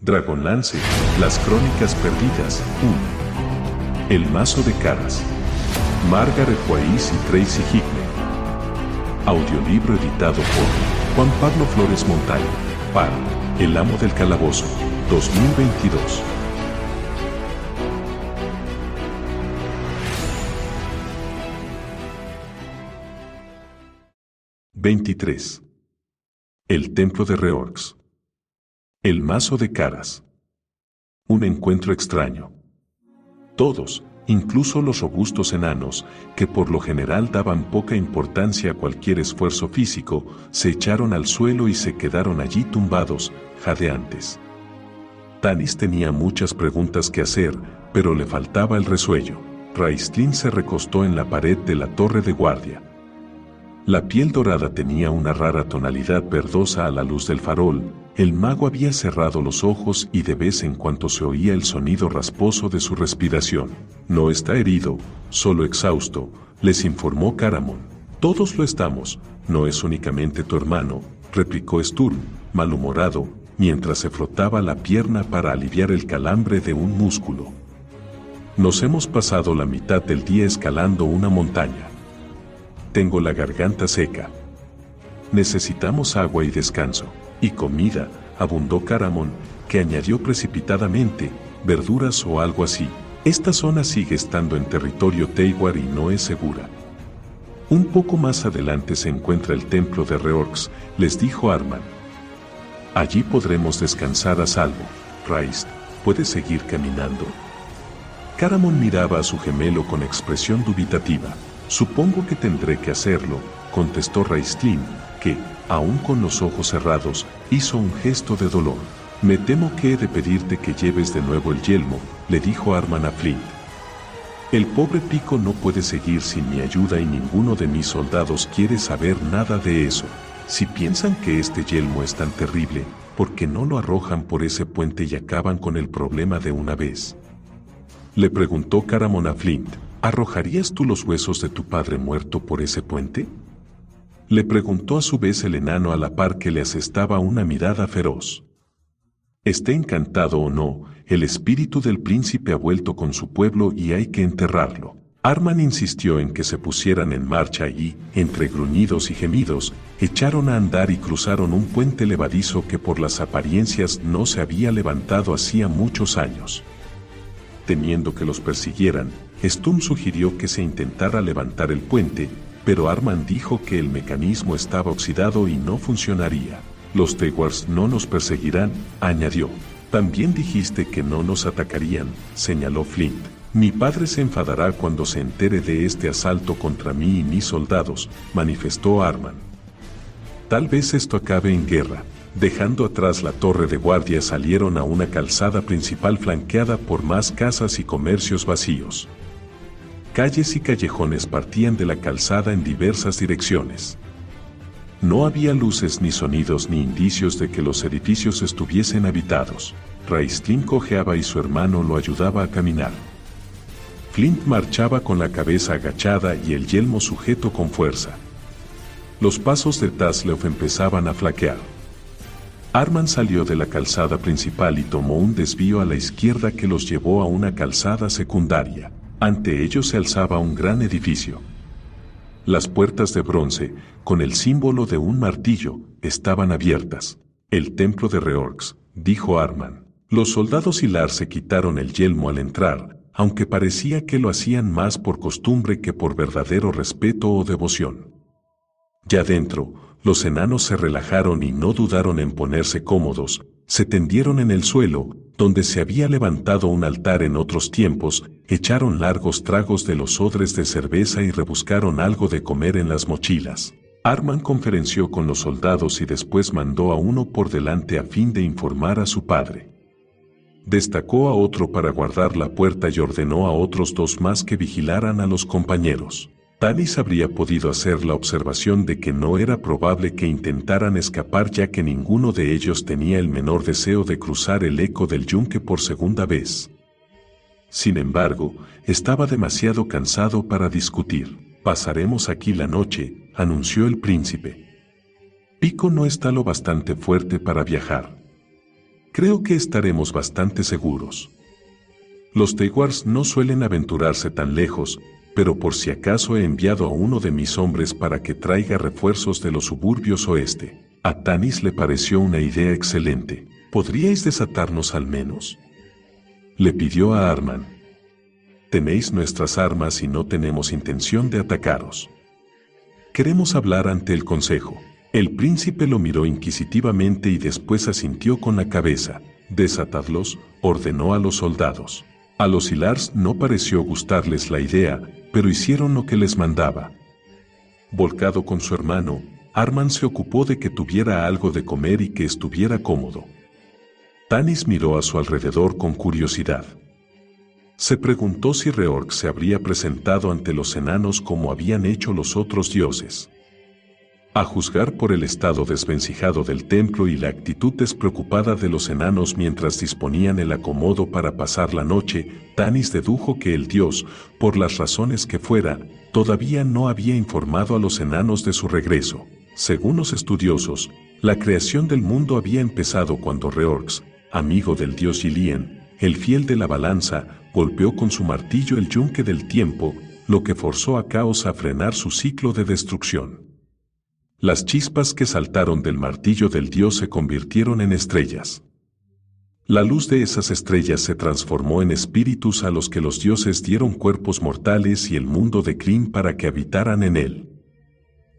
Dragonlance, Las Crónicas Perdidas, 1. El Mazo de Caras. Margaret Weis y Tracy Hickman. Audiolibro editado por Juan Pablo Flores Montaño, para El Amo del Calabozo, 2022. (23) El Templo de Reorx. El Mazo de Caras. Un encuentro extraño. Todos, incluso los robustos enanos, que por lo general daban poca importancia a cualquier esfuerzo físico, se echaron al suelo y se quedaron allí tumbados, jadeantes. Tanis tenía muchas preguntas que hacer, pero le faltaba el resuello. Raistlin se recostó en la pared de la torre de guardia. La piel dorada tenía una rara tonalidad verdosa a la luz del farol. El mago había cerrado los ojos y de vez en cuando se oía el sonido rasposo de su respiración. No está herido, solo exhausto, les informó Caramon. Todos lo estamos, no es únicamente tu hermano, replicó Sturm, malhumorado, mientras se frotaba la pierna para aliviar el calambre de un músculo. Nos hemos pasado la mitad del día escalando una montaña. Tengo la garganta seca. Necesitamos agua y descanso. Y comida, abundó Caramon, que añadió precipitadamente, verduras o algo así. Esta zona sigue estando en territorio Teiwar y no es segura. Un poco más adelante se encuentra el templo de Reorx, les dijo Arman. Allí podremos descansar a salvo. Raist, ¿puedes seguir caminando? Caramon miraba a su gemelo con expresión dubitativa. Supongo que tendré que hacerlo, contestó Raistlin, que, aún con los ojos cerrados, hizo un gesto de dolor. Me temo que he de pedirte que lleves de nuevo el yelmo, le dijo Arman a Flint. El pobre Pico no puede seguir sin mi ayuda y ninguno de mis soldados quiere saber nada de eso. Si piensan que este yelmo es tan terrible, ¿por qué no lo arrojan por ese puente y acaban con el problema de una vez? Le preguntó Caramon a Flint. ¿Arrojarías tú los huesos de tu padre muerto por ese puente? Le preguntó a su vez el enano a la par que le asestaba una mirada feroz. Esté encantado o no, el espíritu del príncipe ha vuelto con su pueblo y hay que enterrarlo. Arman insistió en que se pusieran en marcha y, entre gruñidos y gemidos, echaron a andar y cruzaron un puente levadizo que por las apariencias no se había levantado hacía muchos años. Temiendo que los persiguieran, Sturm sugirió que se intentara levantar el puente, pero Arman dijo que el mecanismo estaba oxidado y no funcionaría. Los Teiwars no nos perseguirán, añadió. También dijiste que no nos atacarían, señaló Flint. Mi padre se enfadará cuando se entere de este asalto contra mí y mis soldados, manifestó Arman. Tal vez esto acabe en guerra. Dejando atrás la torre de guardia salieron a una calzada principal flanqueada por más casas y comercios vacíos. Calles y callejones partían de la calzada en diversas direcciones. No había luces ni sonidos ni indicios de que los edificios estuviesen habitados. Raistlin cojeaba y su hermano lo ayudaba a caminar. Flint marchaba con la cabeza agachada y el yelmo sujeto con fuerza. Los pasos de Taslev empezaban a flaquear. Arman salió de la calzada principal y tomó un desvío a la izquierda que los llevó a una calzada secundaria. Ante ellos se alzaba un gran edificio. Las puertas de bronce, con el símbolo de un martillo, estaban abiertas. El templo de Reorx, dijo Arman. Los soldados Hilar se quitaron el yelmo al entrar, aunque parecía que lo hacían más por costumbre que por verdadero respeto o devoción. Ya dentro, los enanos se relajaron y no dudaron en ponerse cómodos, se tendieron en el suelo, donde se había levantado un altar en otros tiempos, echaron largos tragos de los odres de cerveza y rebuscaron algo de comer en las mochilas. Arman conferenció con los soldados y después mandó a uno por delante a fin de informar a su padre. Destacó a otro para guardar la puerta y ordenó a otros dos más que vigilaran a los compañeros. Tanis habría podido hacer la observación de que no era probable que intentaran escapar ya que ninguno de ellos tenía el menor deseo de cruzar el eco del yunque por segunda vez. Sin embargo, estaba demasiado cansado para discutir. Pasaremos aquí la noche, anunció el príncipe. Pico no está lo bastante fuerte para viajar. Creo que estaremos bastante seguros. Los Teiwars no suelen aventurarse tan lejos, pero por si acaso he enviado a uno de mis hombres para que traiga refuerzos de los suburbios oeste. A Tanis le pareció una idea excelente. ¿Podríais desatarnos al menos?, le pidió a Arman. Tenéis nuestras armas y no tenemos intención de atacaros. Queremos hablar ante el consejo. El príncipe lo miró inquisitivamente y después asintió con la cabeza. Desatadlos, ordenó a los soldados. A los Hilars no pareció gustarles la idea, pero hicieron lo que les mandaba. Volcado con su hermano, Arman se ocupó de que tuviera algo de comer y que estuviera cómodo. Tanis miró a su alrededor con curiosidad. Se preguntó si Reorx se habría presentado ante los enanos como habían hecho los otros dioses. A juzgar por el estado desvencijado del templo y la actitud despreocupada de los enanos mientras disponían el acomodo para pasar la noche, Tanis dedujo que el dios, por las razones que fuera, todavía no había informado a los enanos de su regreso. Según los estudiosos, la creación del mundo había empezado cuando Reorx, amigo del dios Yilien, el fiel de la balanza, golpeó con su martillo el yunque del tiempo, lo que forzó a Caos a frenar su ciclo de destrucción. Las chispas que saltaron del martillo del dios se convirtieron en estrellas. La luz de esas estrellas se transformó en espíritus a los que los dioses dieron cuerpos mortales y el mundo de Kryn para que habitaran en él.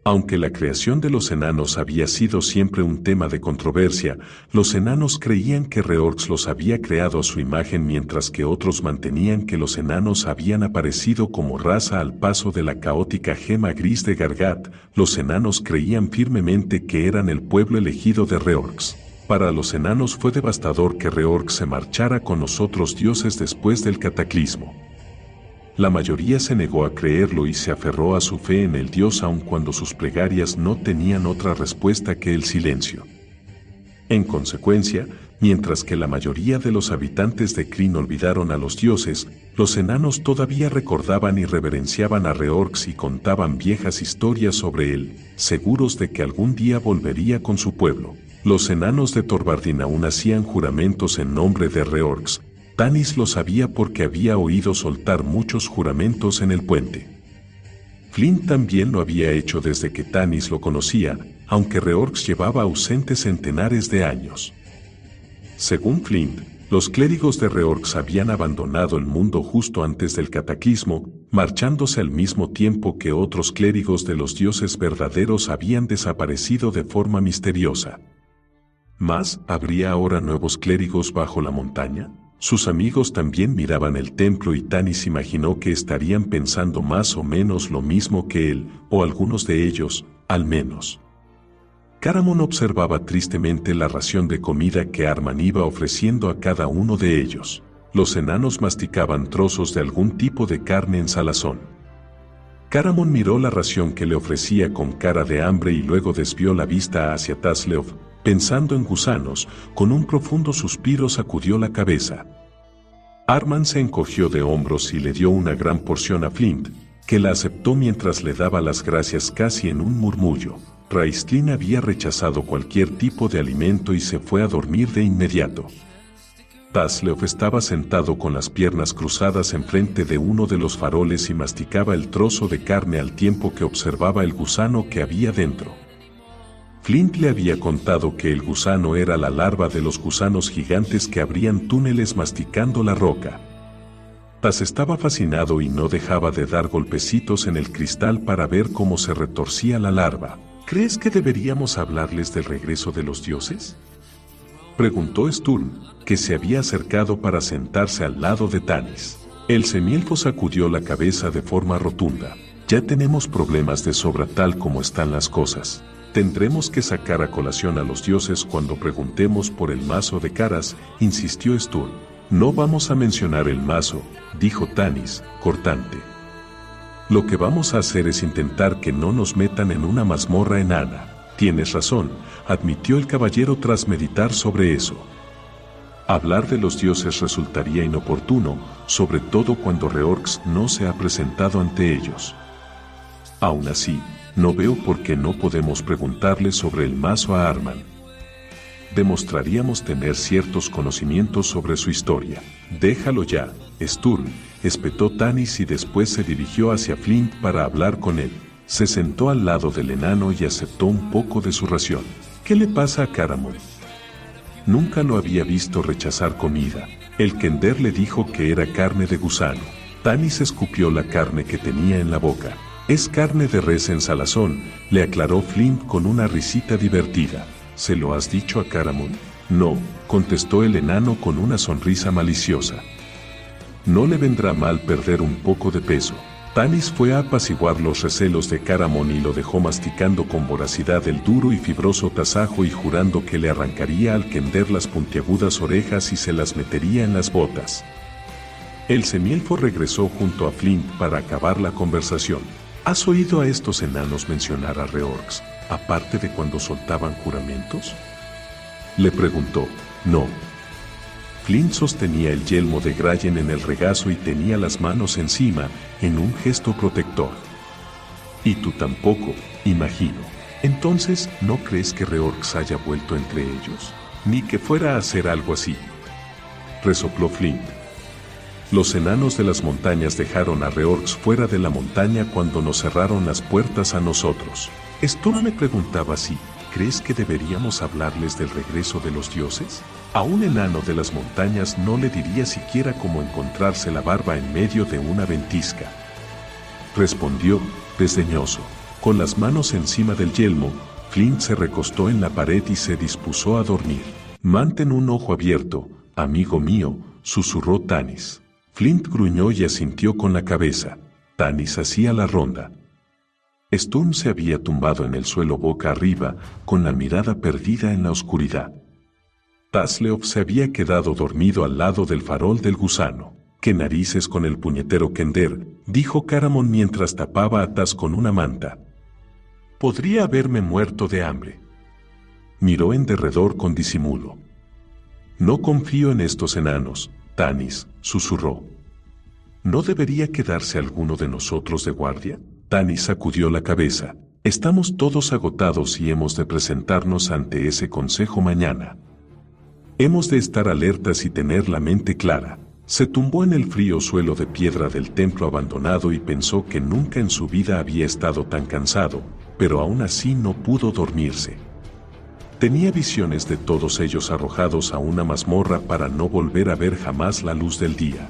Aunque la creación de los enanos había sido siempre un tema de controversia, los enanos creían que Reorx los había creado a su imagen mientras que otros mantenían que los enanos habían aparecido como raza al paso de la caótica gema gris de Gargat. Los enanos creían firmemente que eran el pueblo elegido de Reorx. Para los enanos fue devastador que Reorx se marchara con los otros dioses después del cataclismo. La mayoría se negó a creerlo y se aferró a su fe en el dios aun cuando sus plegarias no tenían otra respuesta que el silencio. En consecuencia, mientras que la mayoría de los habitantes de Kryn olvidaron a los dioses, los enanos todavía recordaban y reverenciaban a Reorx y contaban viejas historias sobre él, seguros de que algún día volvería con su pueblo. Los enanos de Torvardin aún hacían juramentos en nombre de Reorx. Tanis lo sabía porque había oído soltar muchos juramentos en el puente. Flint también lo había hecho desde que Tanis lo conocía, aunque Reorx llevaba ausente centenares de años. Según Flint, los clérigos de Reorx habían abandonado el mundo justo antes del cataclismo, marchándose al mismo tiempo que otros clérigos de los dioses verdaderos habían desaparecido de forma misteriosa. ¿Mas habría ahora nuevos clérigos bajo la montaña? Sus amigos también miraban el templo y Tanis imaginó que estarían pensando más o menos lo mismo que él, o algunos de ellos, al menos. Caramon observaba tristemente la ración de comida que Arman iba ofreciendo a cada uno de ellos. Los enanos masticaban trozos de algún tipo de carne en salazón. Caramon miró la ración que le ofrecía con cara de hambre y luego desvió la vista hacia Tasleov. Pensando en gusanos, con un profundo suspiro sacudió la cabeza. Arman se encogió de hombros y le dio una gran porción a Flint, que la aceptó mientras le daba las gracias casi en un murmullo. Raistlin había rechazado cualquier tipo de alimento y se fue a dormir de inmediato. Tasleov estaba sentado con las piernas cruzadas enfrente de uno de los faroles y masticaba el trozo de carne al tiempo que observaba el gusano que había dentro. Flint le había contado que el gusano era la larva de los gusanos gigantes que abrían túneles masticando la roca. Tas estaba fascinado y no dejaba de dar golpecitos en el cristal para ver cómo se retorcía la larva. ¿Crees que deberíamos hablarles del regreso de los dioses?, preguntó Sturm, que se había acercado para sentarse al lado de Tanis. El semielfo sacudió la cabeza de forma rotunda. Ya tenemos problemas de sobra tal como están las cosas. Tendremos que sacar a colación a los dioses cuando preguntemos por el mazo de caras, insistió Sturm. No vamos a mencionar el mazo, dijo Tanis, cortante. Lo que vamos a hacer es intentar que no nos metan en una mazmorra enana. Tienes razón, admitió el caballero tras meditar sobre eso. Hablar de los dioses resultaría inoportuno, sobre todo cuando Reorx no se ha presentado ante ellos. Aún así, no veo por qué no podemos preguntarle sobre el mazo a Arman. demostraríamos tener ciertos conocimientos sobre su historia. Déjalo ya, Sturm, espetó Tanis y después se dirigió hacia Flint para hablar con él. Se sentó al lado del enano y aceptó un poco de su ración. ¿Qué le pasa a Caramon? Nunca lo había visto rechazar comida. El Kender le dijo que era carne de gusano. Tanis escupió la carne que tenía en la boca. Es carne de res en salazón, le aclaró Flint con una risita divertida. ¿Se lo has dicho a Caramon? No, contestó el enano con una sonrisa maliciosa. No le vendrá mal perder un poco de peso. Tanis fue a apaciguar los recelos de Caramon y lo dejó masticando con voracidad el duro y fibroso tasajo y jurando que le arrancaría al Kender las puntiagudas orejas y se las metería en las botas. El semielfo regresó junto a Flint para acabar la conversación. ¿Has oído a estos enanos mencionar a Reorx, aparte de cuando soltaban juramentos? Le preguntó. No. Flint sostenía el yelmo de Grayen en el regazo y tenía las manos encima, en un gesto protector. Y tú tampoco, imagino. Entonces, ¿no crees que Reorx haya vuelto entre ellos? Ni que fuera a hacer algo así. Resopló Flint. Los enanos de las montañas dejaron a Reorx fuera de la montaña cuando nos cerraron las puertas a nosotros. Sturm me preguntaba si, ¿crees que deberíamos hablarles del regreso de los dioses? A un enano de las montañas no le diría siquiera cómo encontrarse la barba en medio de una ventisca. Respondió, desdeñoso. Con las manos encima del yelmo, Flint se recostó en la pared y se dispuso a dormir. Mantén un ojo abierto, amigo mío, susurró Tanis. Flint gruñó y asintió con la cabeza. Tanis hacía la ronda. Sturm se había tumbado en el suelo boca arriba, con la mirada perdida en la oscuridad. Tasleov se había quedado dormido al lado del farol del gusano. «¿Qué narices con el puñetero Kender?», dijo Caramon mientras tapaba a Tas con una manta. «Podría haberme muerto de hambre». Miró en derredor con disimulo. «No confío en estos enanos», Tanis susurró. ¿No debería quedarse alguno de nosotros de guardia? Tanis sacudió la cabeza. Estamos todos agotados y hemos de presentarnos ante ese consejo mañana. Hemos de estar alertas y tener la mente clara. Se tumbó en el frío suelo de piedra del templo abandonado y pensó que nunca en su vida había estado tan cansado, pero aún así no pudo dormirse. Tenía visiones de todos ellos arrojados a una mazmorra para no volver a ver jamás la luz del día.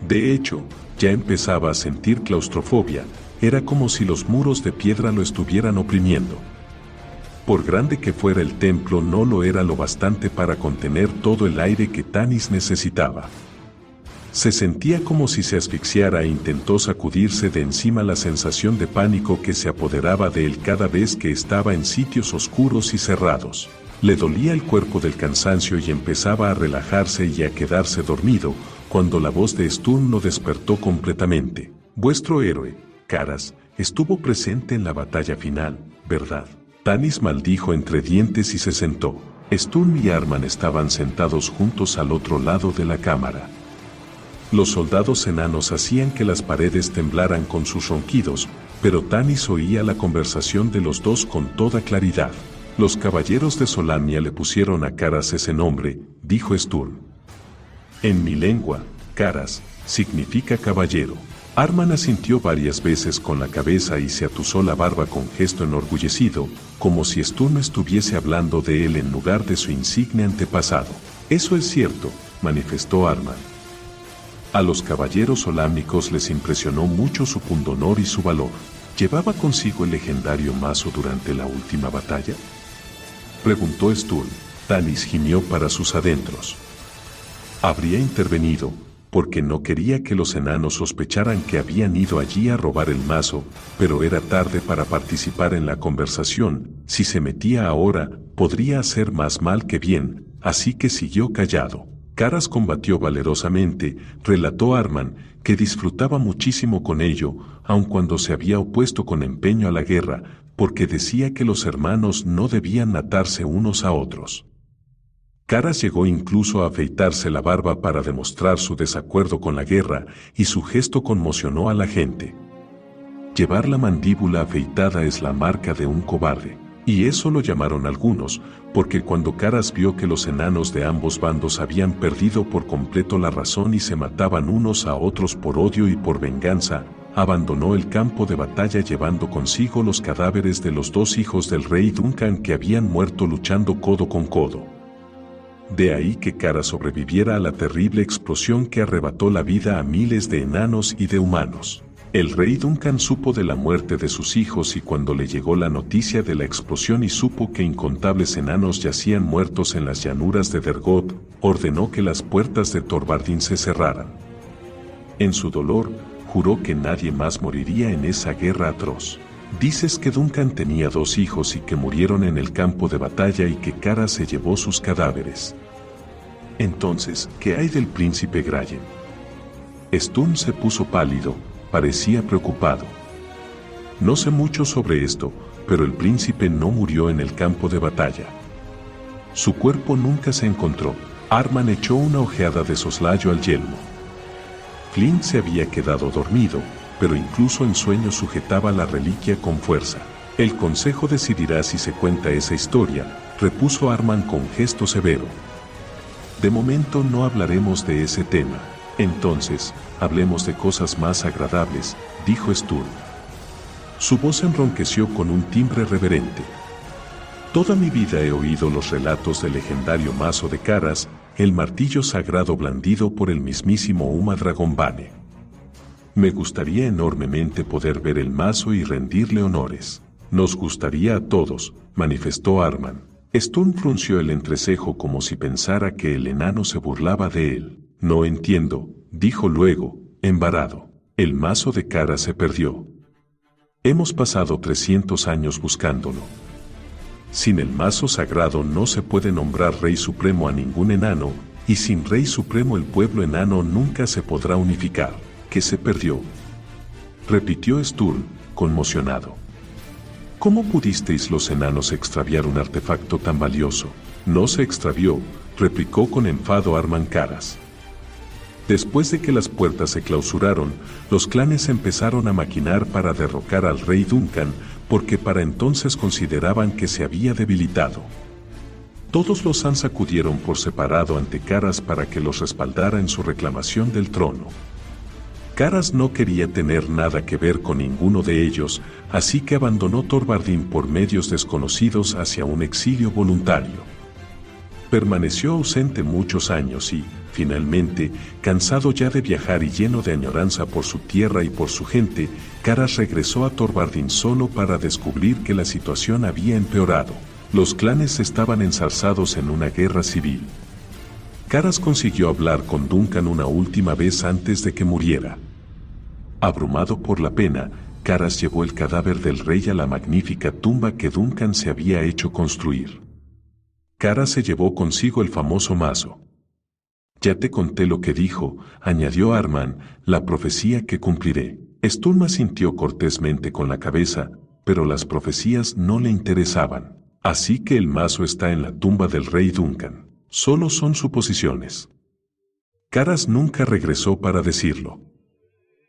De hecho, ya empezaba a sentir claustrofobia, era como si los muros de piedra lo estuvieran oprimiendo. Por grande que fuera el templo, no lo era lo bastante para contener todo el aire que Tanis necesitaba. Se sentía como si se asfixiara e intentó sacudirse de encima la sensación de pánico que se apoderaba de él cada vez que estaba en sitios oscuros y cerrados. Le dolía el cuerpo del cansancio y empezaba a relajarse y a quedarse dormido, cuando la voz de Sturm lo despertó completamente. Vuestro héroe, Caras, estuvo presente en la batalla final, ¿verdad? Tanis maldijo entre dientes y se sentó. Sturm y Arman estaban sentados juntos al otro lado de la cámara. Los soldados enanos hacían que las paredes temblaran con sus ronquidos, pero Tanis oía la conversación de los dos con toda claridad. Los caballeros de Solamnia le pusieron a Caras ese nombre, dijo Sturm. En mi lengua, Caras significa caballero. Arman asintió varias veces con la cabeza y se atusó la barba con gesto enorgullecido, como si Sturm estuviese hablando de él en lugar de su insigne antepasado. Eso es cierto, manifestó Arman. A los caballeros solámnicos les impresionó mucho su pundonor y su valor. ¿Llevaba consigo el legendario mazo durante la última batalla?, preguntó Sturm. Tanis gimió para sus adentros. Habría intervenido, porque no quería que los enanos sospecharan que habían ido allí a robar el mazo, pero era tarde para participar en la conversación. Si se metía ahora, podría hacer más mal que bien, así que siguió callado. Caras combatió valerosamente, relató Arman, que disfrutaba muchísimo con ello, aun cuando se había opuesto con empeño a la guerra, porque decía que los hermanos no debían matarse unos a otros. Caras llegó incluso a afeitarse la barba para demostrar su desacuerdo con la guerra, y su gesto conmocionó a la gente. Llevar la mandíbula afeitada es la marca de un cobarde. Y eso lo llamaron algunos, porque cuando Caras vio que los enanos de ambos bandos habían perdido por completo la razón y se mataban unos a otros por odio y por venganza, abandonó el campo de batalla llevando consigo los cadáveres de los dos hijos del rey Duncan que habían muerto luchando codo con codo. De ahí que Caras sobreviviera a la terrible explosión que arrebató la vida a miles de enanos y de humanos. El rey Duncan supo de la muerte de sus hijos y cuando le llegó la noticia de la explosión y supo que incontables enanos yacían muertos en las llanuras de Dergot, ordenó que las puertas de Torvardin se cerraran. En su dolor, juró que nadie más moriría en esa guerra atroz. Dices que Duncan tenía 2 hijos y que murieron en el campo de batalla y que Caras se llevó sus cadáveres. Entonces, ¿qué hay del príncipe Grayen? Stun se puso pálido, parecía preocupado. No sé mucho sobre esto, pero el príncipe no murió en el campo de batalla. Su cuerpo nunca se encontró. Arman echó una ojeada de soslayo al yelmo. Flint se había quedado dormido, pero incluso en sueño sujetaba la reliquia con fuerza. El consejo decidirá si se cuenta esa historia, repuso Arman con gesto severo. De momento no hablaremos de ese tema. Entonces, hablemos de cosas más agradables, dijo Sturm. Su voz enronqueció con un timbre reverente. Toda mi vida he oído los relatos del legendario mazo de Caras, el martillo sagrado blandido por el mismísimo Uma Dragonbane. Me gustaría enormemente poder ver el mazo y rendirle honores. Nos gustaría a todos, manifestó Arman. Sturm frunció el entrecejo como si pensara que el enano se burlaba de él. No entiendo, dijo luego, embarado. El mazo de Caras se perdió. Hemos pasado 300 años buscándolo. Sin el mazo sagrado no se puede nombrar rey supremo a ningún enano, y sin rey supremo el pueblo enano nunca se podrá unificar. ¿Qué se perdió? Repitió Sturm, conmocionado. ¿Cómo pudisteis los enanos extraviar un artefacto tan valioso? No se extravió, replicó con enfado Arman Caras. Después de que las puertas se clausuraron, los clanes empezaron a maquinar para derrocar al rey Duncan, porque para entonces consideraban que se había debilitado. Todos los Sans acudieron por separado ante Caras para que los respaldara en su reclamación del trono. Caras no quería tener nada que ver con ninguno de ellos, así que abandonó Torvardin por medios desconocidos hacia un exilio voluntario. Permaneció ausente muchos años y, finalmente, cansado ya de viajar y lleno de añoranza por su tierra y por su gente, Caras regresó a Torvardin solo para descubrir que la situación había empeorado. Los clanes estaban enzarzados en una guerra civil. Caras consiguió hablar con Duncan una última vez antes de que muriera. Abrumado por la pena, Caras llevó el cadáver del rey a la magnífica tumba que Duncan se había hecho construir. Caras se llevó consigo el famoso mazo. Ya te conté lo que dijo, añadió Arman, la profecía que cumpliré. Sturm asintió cortésmente con la cabeza, pero las profecías no le interesaban. Así que el mazo está en la tumba del rey Duncan. Solo son suposiciones. Caras nunca regresó para decirlo.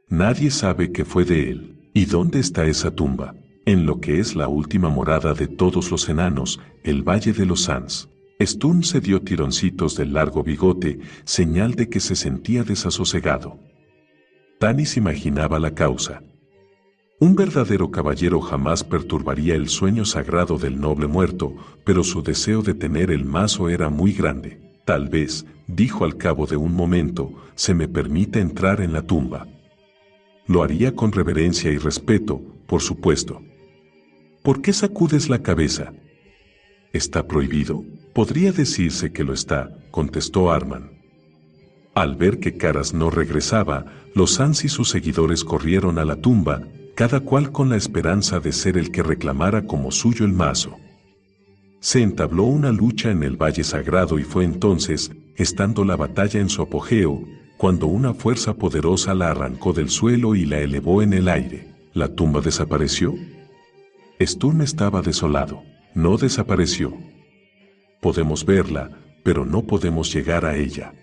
Nadie sabe qué fue de él. ¿Y dónde está esa tumba? En lo que es la última morada de todos los enanos, el Valle de los Sans. Sturm se dio tironcitos del largo bigote, señal de que se sentía desasosegado. Tanis imaginaba la causa. Un verdadero caballero jamás perturbaría el sueño sagrado del noble muerto, pero su deseo de tener el mazo era muy grande. Tal vez, dijo al cabo de un momento, se me permita entrar en la tumba. Lo haría con reverencia y respeto, por supuesto. ¿Por qué sacudes la cabeza? ¿Está prohibido? Podría decirse que lo está, contestó Arman. Al ver que Caras no regresaba, los Sans y sus seguidores corrieron a la tumba, cada cual con la esperanza de ser el que reclamara como suyo el mazo. Se entabló una lucha en el Valle Sagrado y fue entonces, estando la batalla en su apogeo, cuando una fuerza poderosa la arrancó del suelo y la elevó en el aire. ¿La tumba desapareció? Sturm estaba desolado. No desapareció. Podemos verla, pero no podemos llegar a ella.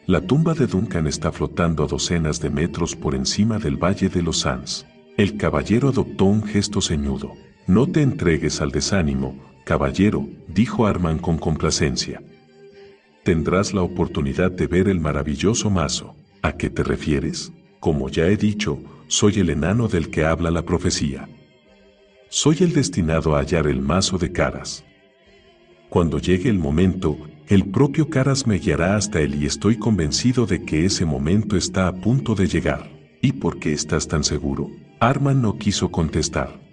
La tumba de Duncan está flotando a docenas de metros por encima del Valle de los Sans. El caballero adoptó un gesto ceñudo. No te entregues al desánimo, caballero, dijo Arman con complacencia. Tendrás la oportunidad de ver el maravilloso mazo. ¿A qué te refieres? Como ya he dicho, soy el enano del que habla la profecía. Soy el destinado a hallar el mazo de Caras. Cuando llegue el momento, el propio Caras me guiará hasta él y estoy convencido de que ese momento está a punto de llegar. ¿Y por qué estás tan seguro? Arman no quiso contestar.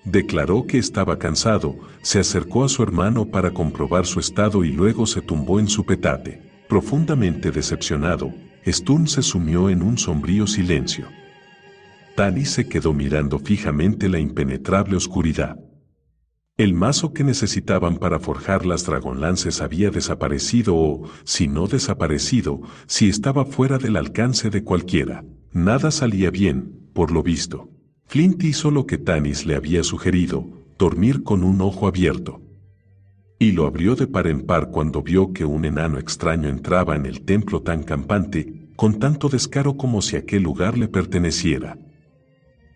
Declaró que estaba cansado, se acercó a su hermano para comprobar su estado y luego se tumbó en su petate. Profundamente decepcionado, Sturm se sumió en un sombrío silencio. Tanis se quedó mirando fijamente la impenetrable oscuridad. El mazo que necesitaban para forjar las dragonlances había desaparecido o, si no desaparecido, si estaba fuera del alcance de cualquiera. Nada salía bien, por lo visto. Flint hizo lo que Tanis le había sugerido, dormir con un ojo abierto. Y lo abrió de par en par cuando vio que un enano extraño entraba en el templo tan campante, con tanto descaro como si aquel lugar le perteneciera.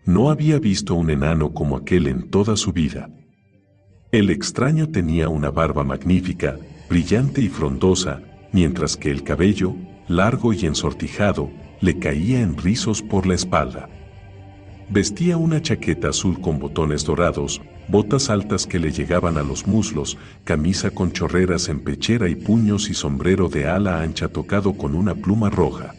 No había visto un enano como aquel en toda su vida. El extraño tenía una barba magnífica, brillante y frondosa, mientras que el cabello, largo y ensortijado, le caía en rizos por la espalda. Vestía una chaqueta azul con botones dorados, botas altas que le llegaban a los muslos, camisa con chorreras en pechera y puños y sombrero de ala ancha tocado con una pluma roja.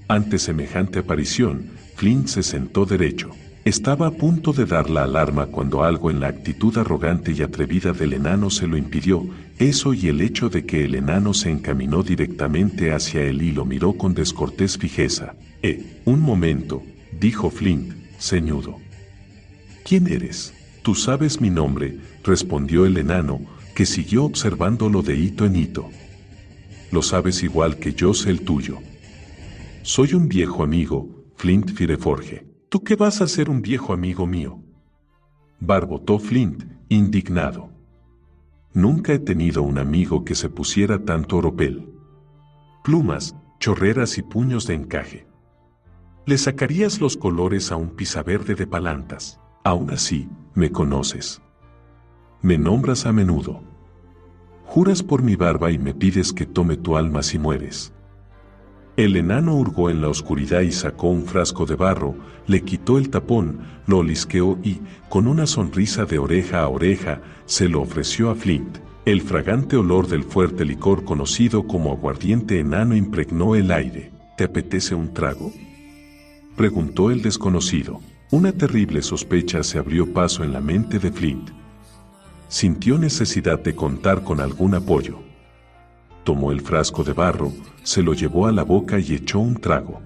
Ante semejante aparición, Flint se sentó derecho. Estaba a punto de dar la alarma cuando algo en la actitud arrogante y atrevida del enano se lo impidió, eso y el hecho de que el enano se encaminó directamente hacia él y lo miró con descortés fijeza. Un momento, dijo Flint, ceñudo. ¿Quién eres? Tú sabes mi nombre, respondió el enano, que siguió observándolo de hito en hito. Lo sabes igual que yo sé el tuyo. Soy un viejo amigo, Flint Fireforge. ¿Tú qué vas a ser un viejo amigo mío? Barbotó Flint, indignado. Nunca he tenido un amigo que se pusiera tanto oropel. Plumas, chorreras y puños de encaje. Le sacarías los colores a un pisaverde de palantas. Aún así, me conoces. Me nombras a menudo. Juras por mi barba y me pides que tome tu alma si mueres. El enano hurgó en la oscuridad y sacó un frasco de barro, le quitó el tapón, lo olisqueó y, con una sonrisa de oreja a oreja, se lo ofreció a Flint. El fragante olor del fuerte licor conocido como aguardiente enano impregnó el aire. ¿Te apetece un trago?, preguntó el desconocido. Una terrible sospecha se abrió paso en la mente de Flint. Sintió necesidad de contar con algún apoyo. Tomó el frasco de barro, se lo llevó a la boca y echó un trago.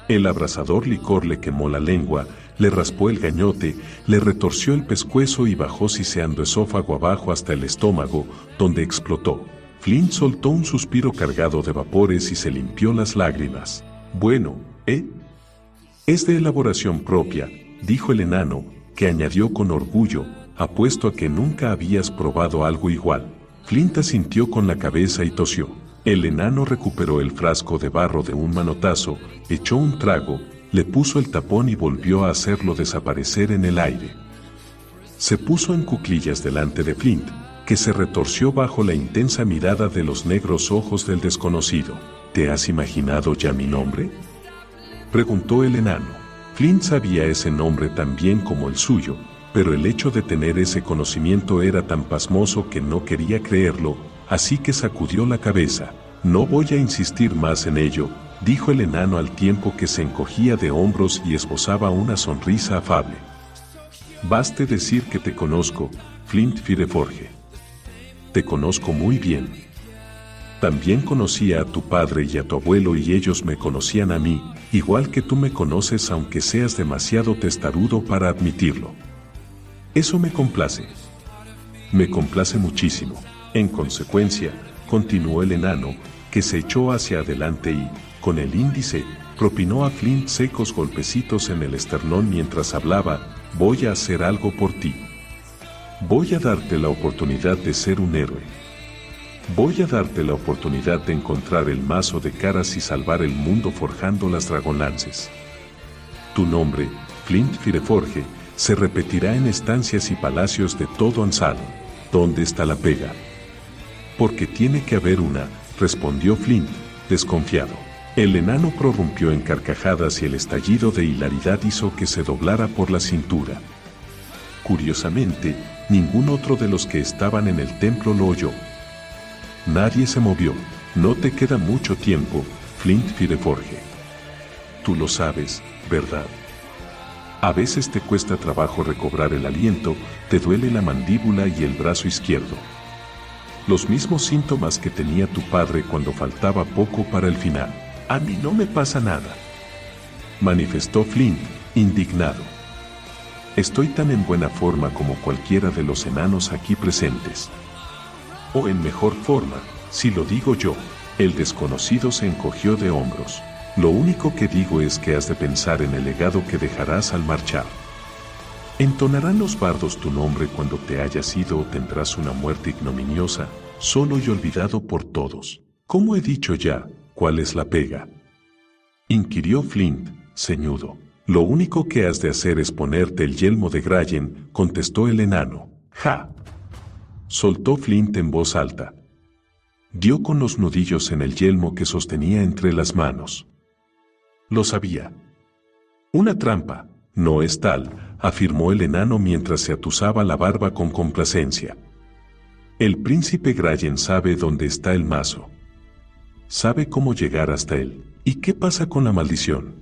El abrasador licor le quemó la lengua, le raspó el gañote, le retorció el pescuezo y bajó siseando esófago abajo hasta el estómago, donde explotó. Flint soltó un suspiro cargado de vapores y se limpió las lágrimas. Bueno, es de elaboración propia, dijo el enano, que añadió con orgullo, apuesto a que nunca habías probado algo igual. Flint asintió con la cabeza y tosió. El enano recuperó el frasco de barro de un manotazo, echó un trago, le puso el tapón y volvió a hacerlo desaparecer en el aire. Se puso en cuclillas delante de Flint, que se retorció bajo la intensa mirada de los negros ojos del desconocido. ¿Te has imaginado ya mi nombre?, preguntó el enano. Flint sabía ese nombre tan bien como el suyo, pero el hecho de tener ese conocimiento era tan pasmoso que no quería creerlo, así que sacudió la cabeza. No voy a insistir más en ello, dijo el enano al tiempo que se encogía de hombros y esbozaba una sonrisa afable. Baste decir que te conozco, Flint Fireforge. Te conozco muy bien. También conocía a tu padre y a tu abuelo y ellos me conocían a mí, igual que tú me conoces aunque seas demasiado testarudo para admitirlo. Eso me complace. Me complace muchísimo. En consecuencia, continuó el enano, que se echó hacia adelante y, con el índice, propinó a Flint secos golpecitos en el esternón mientras hablaba, voy a hacer algo por ti. Voy a darte la oportunidad de ser un héroe. Voy a darte la oportunidad de encontrar el mazo de Caras y salvar el mundo forjando las dragonlances. Tu nombre, Flint Fireforge, se repetirá en estancias y palacios de todo Ansalo. ¿Dónde está la pega? Porque tiene que haber una, respondió Flint, desconfiado. El enano prorrumpió en carcajadas y el estallido de hilaridad hizo que se doblara por la cintura. Curiosamente, ningún otro de los que estaban en el templo lo oyó. Nadie se movió. No te queda mucho tiempo, Flint Fireforge. Tú lo sabes, ¿verdad? A veces te cuesta trabajo recobrar el aliento, te duele la mandíbula y el brazo izquierdo. Los mismos síntomas que tenía tu padre cuando faltaba poco para el final. A mí no me pasa nada, manifestó Flint, indignado. Estoy tan en buena forma como cualquiera de los enanos aquí presentes. O en mejor forma, si lo digo yo. El desconocido se encogió de hombros. Lo único que digo es que has de pensar en el legado que dejarás al marchar. Entonarán los bardos tu nombre cuando te hayas ido o tendrás una muerte ignominiosa, solo y olvidado por todos. Como he dicho ya, ¿cuál es la pega? Inquirió Flint, ceñudo. Lo único que has de hacer es ponerte el yelmo de Grayen, contestó el enano. ¡Ja! Soltó Flint en voz alta. Dio con los nudillos en el yelmo que sostenía entre las manos. Lo sabía. Una trampa, no es tal, afirmó el enano mientras se atusaba la barba con complacencia. El príncipe Grayen sabe dónde está el mazo. Sabe cómo llegar hasta él. ¿Y qué pasa con la maldición?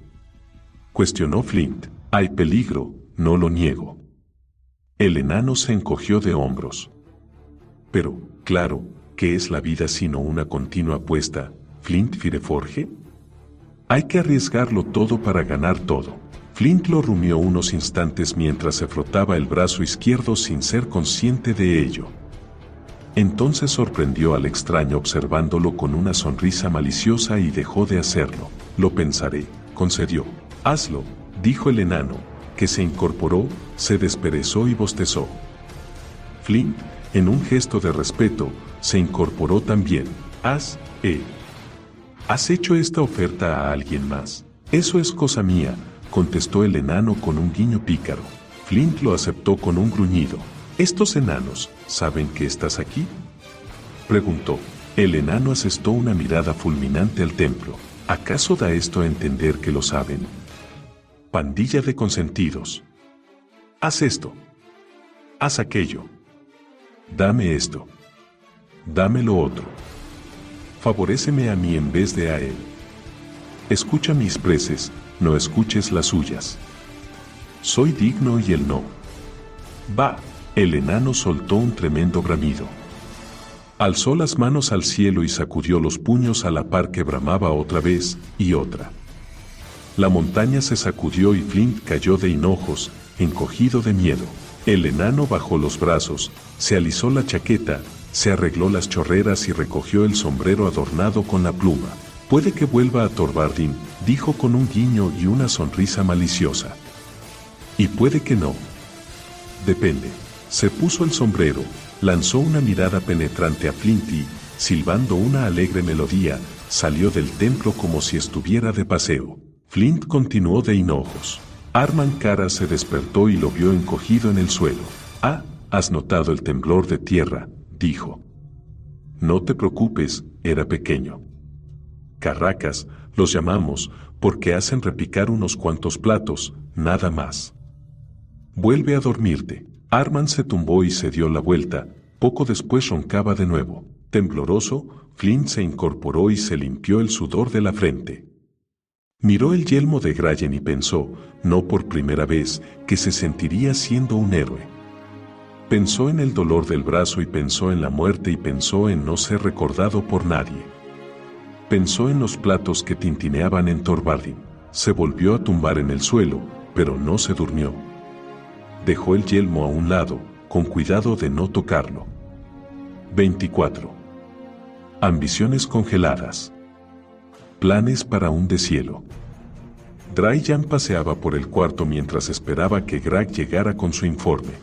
Cuestionó Flint. Hay peligro, no lo niego. El enano se encogió de hombros. Pero, claro, ¿qué es la vida sino una continua apuesta, Flint Fireforge? Hay que arriesgarlo todo para ganar todo. Flint lo rumió unos instantes mientras se frotaba el brazo izquierdo sin ser consciente de ello. Entonces sorprendió al extraño observándolo con una sonrisa maliciosa y dejó de hacerlo. Lo pensaré, concedió. Hazlo, dijo el enano, que se incorporó, se desperezó y bostezó. Flint, en un gesto de respeto, se incorporó también. ¿Has hecho esta oferta a alguien más? Eso es cosa mía, contestó el enano con un guiño pícaro. Flint lo aceptó con un gruñido. ¿Estos enanos saben que estás aquí?, preguntó. El enano asestó una mirada fulminante al templo. ¿Acaso da esto a entender que lo saben? Pandilla de consentidos. Haz esto. Haz aquello. Dame esto. Dame lo otro. Favoréceme a mí en vez de a él. Escucha mis preces, no escuches las suyas. Soy digno y él no. Va. El enano soltó un tremendo bramido. Alzó las manos al cielo y sacudió los puños a la par que bramaba otra vez y otra. La montaña se sacudió y Flint cayó de hinojos, encogido de miedo. El enano bajó los brazos, se alisó la chaqueta, se arregló las chorreras y recogió el sombrero adornado con la pluma. Puede que vuelva a Torvardin, dijo con un guiño y una sonrisa maliciosa. Y puede que no. Depende. Se puso el sombrero, lanzó una mirada penetrante a Flint y, silbando una alegre melodía, salió del templo como si estuviera de paseo. Flint continuó de hinojos. Arman Cara se despertó y lo vio encogido en el suelo. Ah, has notado el temblor de tierra, dijo. No te preocupes, era pequeño. Carracas, los llamamos, porque hacen repicar unos cuantos platos, nada más. Vuelve a dormirte. Arman se tumbó y se dio la vuelta, poco después roncaba de nuevo. Tembloroso, Flint se incorporó y se limpió el sudor de la frente. Miró el yelmo de Grayen y pensó, no por primera vez, que se sentiría siendo un héroe. Pensó en el dolor del brazo y pensó en la muerte y pensó en no ser recordado por nadie. Pensó en los platos que tintineaban en Torvardin. Se volvió a tumbar en el suelo, pero no se durmió. Dejó el yelmo a un lado, con cuidado de no tocarlo. 24. Ambiciones congeladas. Planes para un deshielo. Dry-Jan paseaba por el cuarto mientras esperaba que Grag llegara con su informe.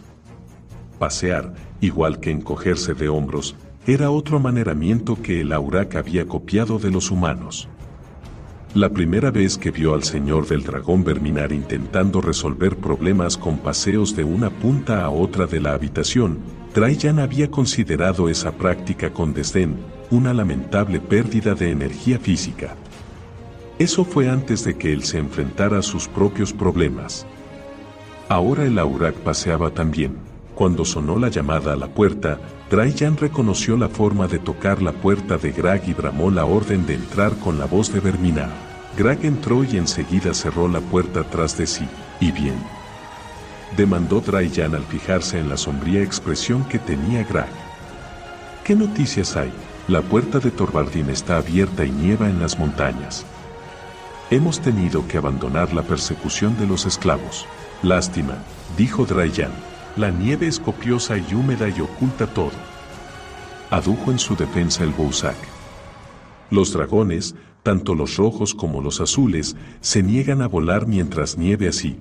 Pasear, igual que encogerse de hombros, era otro amaneramiento que el Aurak había copiado de los humanos. La primera vez que vio al señor del dragón Verminar intentando resolver problemas con paseos de una punta a otra de la habitación, Trajan había considerado esa práctica con desdén, una lamentable pérdida de energía física. Eso fue antes de que él se enfrentara a sus propios problemas. Ahora el Aurak paseaba también. Cuando sonó la llamada a la puerta, Trajan reconoció la forma de tocar la puerta de Grag y bramó la orden de entrar con la voz de Verminar. Grag entró y enseguida cerró la puerta tras de sí. ¿Y bien?, demandó Trajan al fijarse en la sombría expresión que tenía Grag. ¿Qué noticias hay? La puerta de Thorvaldin está abierta y nieva en las montañas. Hemos tenido que abandonar la persecución de los esclavos. Lástima, dijo Trajan. La nieve es copiosa y húmeda y oculta todo. Adujo en su defensa el Bousak. Los dragones, tanto los rojos como los azules, se niegan a volar mientras nieve así.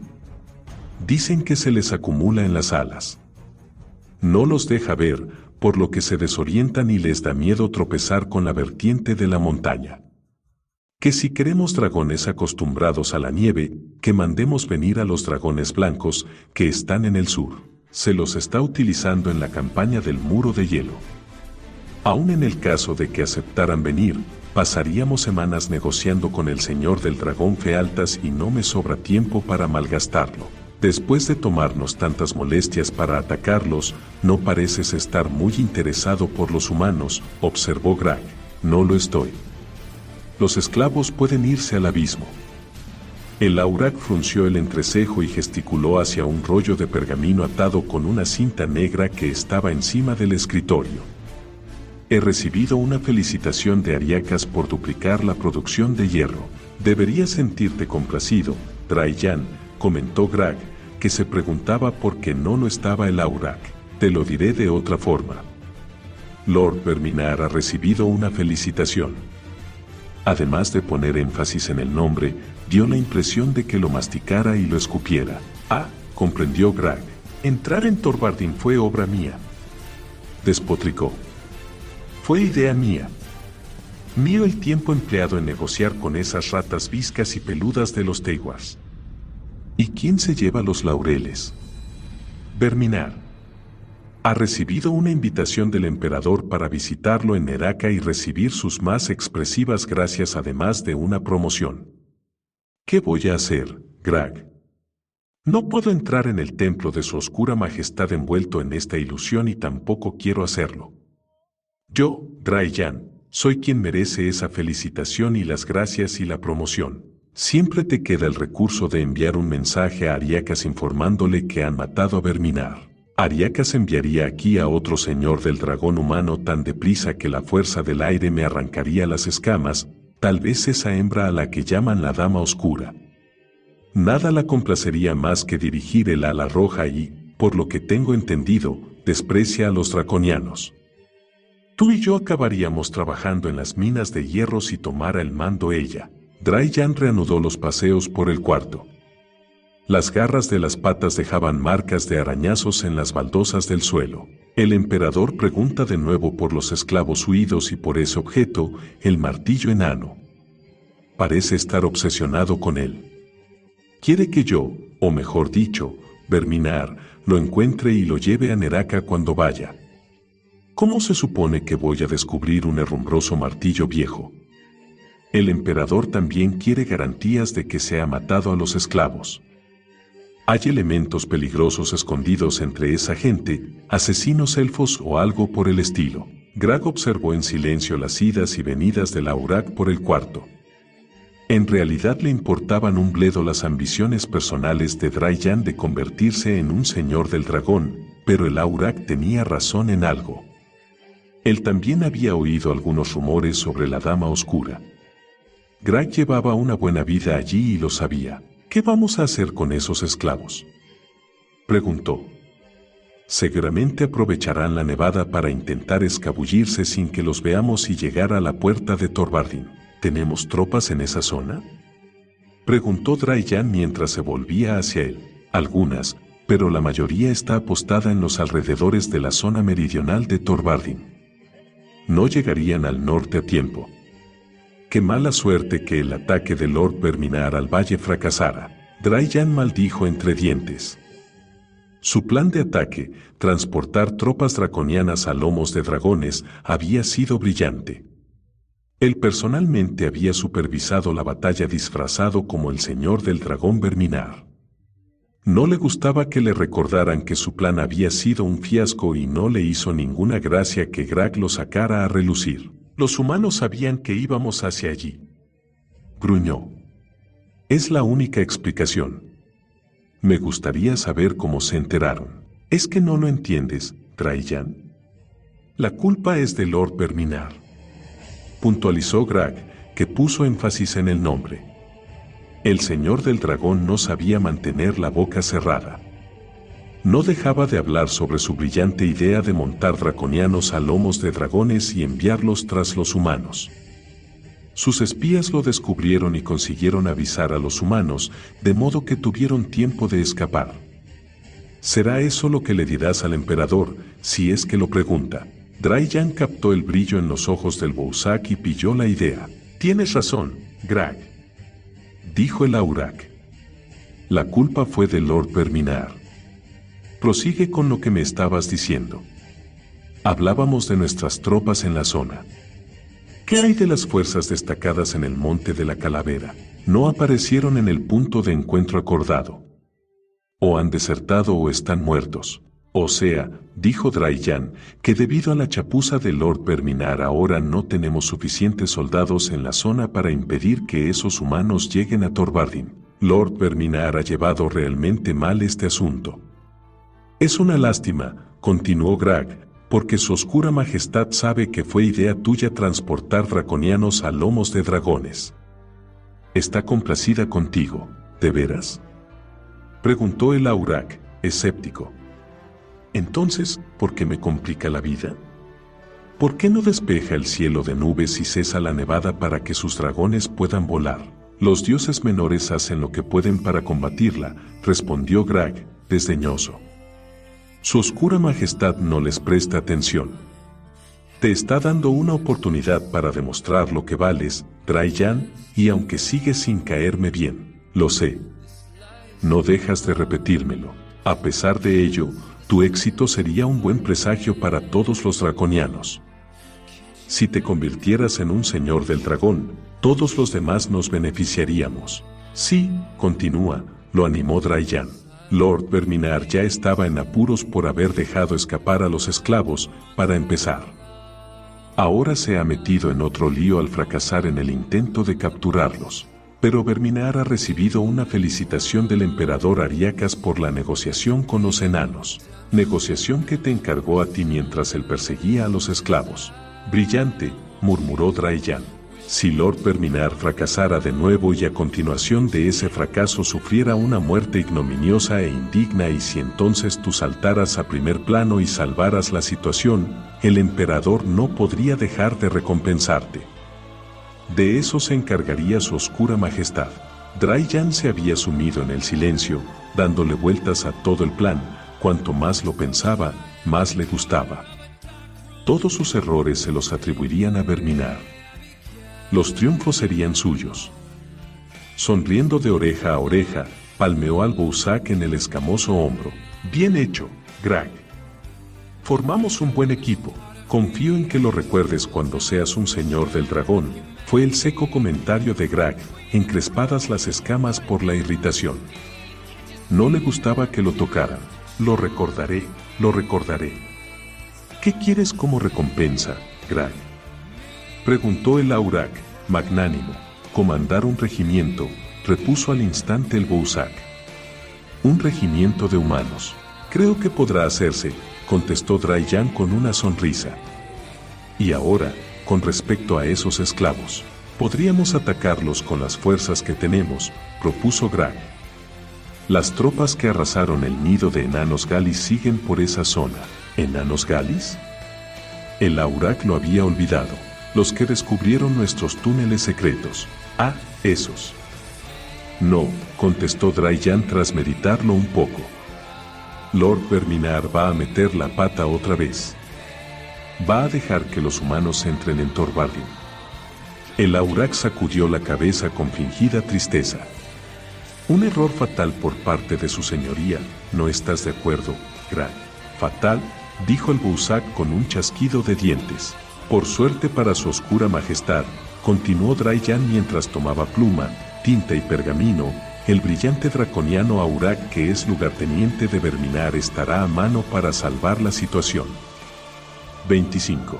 Dicen que se les acumula en las alas. No los deja ver, por lo que se desorientan y les da miedo tropezar con la vertiente de la montaña. Que si queremos dragones acostumbrados a la nieve, que mandemos venir a los dragones blancos, que están en el sur. Se los está utilizando en la campaña del muro de hielo. Aún en el caso de que aceptaran venir, pasaríamos semanas negociando con el señor del dragón Fealtas y no me sobra tiempo para malgastarlo. Después de tomarnos tantas molestias para atacarlos, no pareces estar muy interesado por los humanos, observó Grag. No lo estoy. Los esclavos pueden irse al abismo. El Aurak frunció el entrecejo y gesticuló hacia un rollo de pergamino atado con una cinta negra que estaba encima del escritorio. He recibido una felicitación de Ariakas por duplicar la producción de hierro. Deberías sentirte complacido, Trajan, comentó Grag, que se preguntaba por qué no estaba el Aurak. Te lo diré de otra forma. Lord Verminar ha recibido una felicitación. Además de poner énfasis en el nombre, dio la impresión de que lo masticara y lo escupiera. Ah, comprendió Grag. Entrar en Thorvaldin fue obra mía. Despotricó. Fue idea mía. Mío el tiempo empleado en negociar con esas ratas viscas y peludas de los Teiwars. ¿Y quién se lleva los laureles? Verminar. Ha recibido una invitación del emperador para visitarlo en Neraka y recibir sus más expresivas gracias además de una promoción. ¿Qué voy a hacer, Grag? No puedo entrar en el templo de su oscura majestad envuelto en esta ilusión y tampoco quiero hacerlo. Yo, Trajan, soy quien merece esa felicitación y las gracias y la promoción. Siempre te queda el recurso de enviar un mensaje a Ariakas informándole que han matado a Verminar. Ariakas enviaría aquí a otro señor del dragón humano tan deprisa que la fuerza del aire me arrancaría las escamas, tal vez esa hembra a la que llaman la Dama Oscura. Nada la complacería más que dirigir el ala roja y, por lo que tengo entendido, desprecia a los draconianos. Tú y yo acabaríamos trabajando en las minas de hierro si tomara el mando ella. Trajan reanudó los paseos por el cuarto. Las garras de las patas dejaban marcas de arañazos en las baldosas del suelo. El emperador pregunta de nuevo por los esclavos huidos y por ese objeto, el martillo enano. Parece estar obsesionado con él. Quiere que yo, o mejor dicho, Verminar, lo encuentre y lo lleve a Neraka cuando vaya. ¿Cómo se supone que voy a descubrir un herrumbroso martillo viejo? El emperador también quiere garantías de que se ha matado a los esclavos. Hay elementos peligrosos escondidos entre esa gente, asesinos elfos o algo por el estilo. Grag observó en silencio las idas y venidas del Aurak por el cuarto. En realidad le importaban un bledo las ambiciones personales de Trajan de convertirse en un señor del dragón, pero el Aurak tenía razón en algo. Él también había oído algunos rumores sobre la Dama Oscura. Grag llevaba una buena vida allí y lo sabía. ¿Qué vamos a hacer con esos esclavos?, preguntó. Seguramente aprovecharán la nevada para intentar escabullirse sin que los veamos y llegar a la puerta de Thorvaldin. ¿Tenemos tropas en esa zona?, preguntó Trajan mientras se volvía hacia él. Algunas, pero la mayoría está apostada en los alrededores de la zona meridional de Thorvaldin. No llegarían al norte a tiempo. Qué mala suerte que el ataque de Lord Verminar al valle fracasara, Dry-Jan maldijo entre dientes. Su plan de ataque, transportar tropas draconianas a lomos de dragones, había sido brillante. Él personalmente había supervisado la batalla disfrazado como el señor del dragón Verminar. No le gustaba que le recordaran que su plan había sido un fiasco y no le hizo ninguna gracia que Grag lo sacara a relucir. Los humanos sabían que íbamos hacia allí. Gruñó. Es la única explicación. Me gustaría saber cómo se enteraron. ¿Es que no lo entiendes, Dry-Jan? La culpa es de Lord Verminar. Puntualizó Grag, que puso énfasis en el nombre. El señor del dragón no sabía mantener la boca cerrada. No dejaba de hablar sobre su brillante idea de montar draconianos a lomos de dragones y enviarlos tras los humanos. Sus espías lo descubrieron y consiguieron avisar a los humanos, de modo que tuvieron tiempo de escapar. ¿Será eso lo que le dirás al emperador, si es que lo pregunta? Dry-Jan captó el brillo en los ojos del Bouzak y pilló la idea. Tienes razón, Grag, dijo el Aurak. La culpa fue de Lord Verminar. Prosigue con lo que me estabas diciendo. Hablábamos de nuestras tropas en la zona. ¿Qué hay de las fuerzas destacadas en el Monte de la Calavera? No aparecieron en el punto de encuentro acordado. O han desertado o están muertos. O sea, dijo Dry-Jan, que debido a la chapuza de Lord Verminar ahora no tenemos suficientes soldados en la zona para impedir que esos humanos lleguen a Torvardin. Lord Verminar ha llevado realmente mal este asunto. Es una lástima, continuó Grag, porque su oscura majestad sabe que fue idea tuya transportar draconianos a lomos de dragones. ¿Está complacida contigo, de veras? Preguntó el Aurak, escéptico. Entonces, ¿por qué me complica la vida? ¿Por qué no despeja el cielo de nubes y cesa la nevada para que sus dragones puedan volar? Los dioses menores hacen lo que pueden para combatirla, respondió Grag, desdeñoso. Su oscura majestad no les presta atención. Te está dando una oportunidad para demostrar lo que vales, Dry-Jan, y aunque sigues sin caerme bien, lo sé. No dejas de repetírmelo. A pesar de ello, tu éxito sería un buen presagio para todos los draconianos. Si te convirtieras en un señor del dragón, todos los demás nos beneficiaríamos. Sí, continúa, lo animó Dry-Jan. Lord Verminar ya estaba en apuros por haber dejado escapar a los esclavos, para empezar. Ahora se ha metido en otro lío al fracasar en el intento de capturarlos. Pero Verminar ha recibido una felicitación del emperador Ariakas por la negociación con los enanos. Negociación que te encargó a ti mientras él perseguía a los esclavos. Brillante, murmuró Dry-Jan. Si Lord Verminar fracasara de nuevo y a continuación de ese fracaso sufriera una muerte ignominiosa e indigna y si entonces tú saltaras a primer plano y salvaras la situación, el emperador no podría dejar de recompensarte. De eso se encargaría su oscura majestad. Dry-Jan se había sumido en el silencio, dándole vueltas a todo el plan. Cuanto más lo pensaba, más le gustaba. Todos sus errores se los atribuirían a Verminar. Los triunfos serían suyos. Sonriendo de oreja a oreja, palmeó al Bouzak en el escamoso hombro. Bien hecho, Grag. Formamos un buen equipo. Confío en que lo recuerdes cuando seas un señor del dragón, fue el seco comentario de Grag, encrespadas las escamas por la irritación. No le gustaba que lo tocaran. Lo recordaré, lo recordaré. ¿Qué quieres como recompensa, Grag? Preguntó el Aurak, magnánimo. Comandar un regimiento, repuso al instante el Bouzak. Un regimiento de humanos. Creo que podrá hacerse, contestó Dry-Jan con una sonrisa. Y ahora, con respecto a esos esclavos, podríamos atacarlos con las fuerzas que tenemos, propuso Grag. Las tropas que arrasaron el nido de enanos Galis siguen por esa zona. ¿Enanos Galis? El Aurak lo había olvidado. Los que descubrieron nuestros túneles secretos. Ah, esos. No, contestó Dry-Jan tras meditarlo un poco. Lord Verminar va a meter la pata otra vez. Va a dejar que los humanos entren en Torvardin. El Aurak sacudió la cabeza con fingida tristeza. Un error fatal por parte de su señoría, ¿no estás de acuerdo, Gran? Fatal, dijo el Bousac con un chasquido de dientes. Por suerte para su oscura majestad, continuó Draiyan mientras tomaba pluma, tinta y pergamino, el brillante draconiano Aurak que es lugarteniente de Verminar estará a mano para salvar la situación. 25.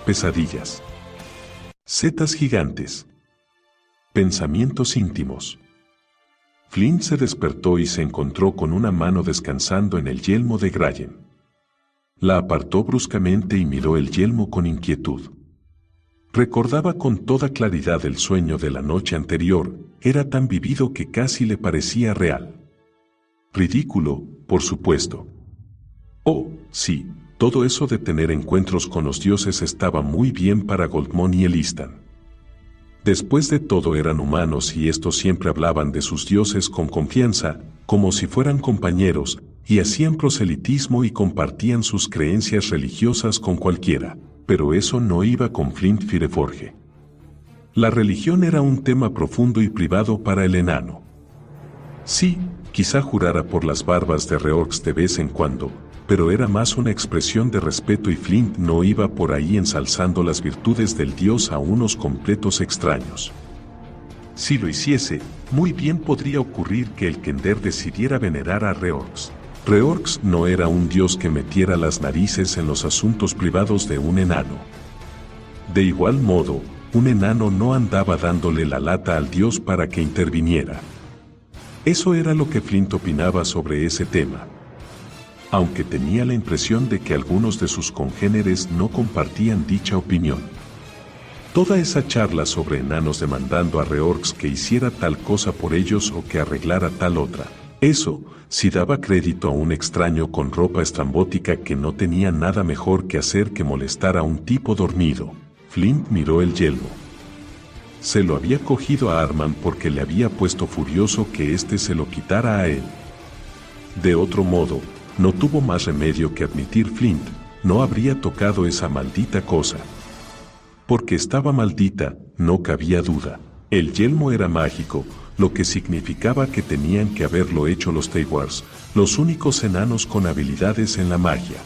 Pesadillas. Setas gigantes. Pensamientos íntimos. Flint se despertó y se encontró con una mano descansando en el yelmo de Grayen. La apartó bruscamente y miró el yelmo con inquietud. Recordaba con toda claridad el sueño de la noche anterior, era tan vivido que casi le parecía real. Ridículo, por supuesto. Oh, sí, todo eso de tener encuentros con los dioses estaba muy bien para Goldmon y Elistan. Después de todo eran humanos y estos siempre hablaban de sus dioses con confianza, como si fueran compañeros, y hacían proselitismo y compartían sus creencias religiosas con cualquiera, pero eso no iba con Flint Fireforge. La religión era un tema profundo y privado para el enano. Sí, quizá jurara por las barbas de Reorx de vez en cuando, pero era más una expresión de respeto y Flint no iba por ahí ensalzando las virtudes del dios a unos completos extraños. Si lo hiciese, muy bien podría ocurrir que el Kender decidiera venerar a Reorx. Reorx no era un dios que metiera las narices en los asuntos privados de un enano. De igual modo, un enano no andaba dándole la lata al dios para que interviniera. Eso era lo que Flint opinaba sobre ese tema. Aunque tenía la impresión de que algunos de sus congéneres no compartían dicha opinión. Toda esa charla sobre enanos demandando a Reorx que hiciera tal cosa por ellos o que arreglara tal otra. Eso, si daba crédito a un extraño con ropa estrambótica que no tenía nada mejor que hacer que molestar a un tipo dormido. Flint miró el yelmo. Se lo había cogido a Arman porque le había puesto furioso que éste se lo quitara a él. De otro modo, no tuvo más remedio que admitir Flint, no habría tocado esa maldita cosa. Porque estaba maldita, no cabía duda. El yelmo era mágico, lo que significaba que tenían que haberlo hecho los Teiwars, los únicos enanos con habilidades en la magia.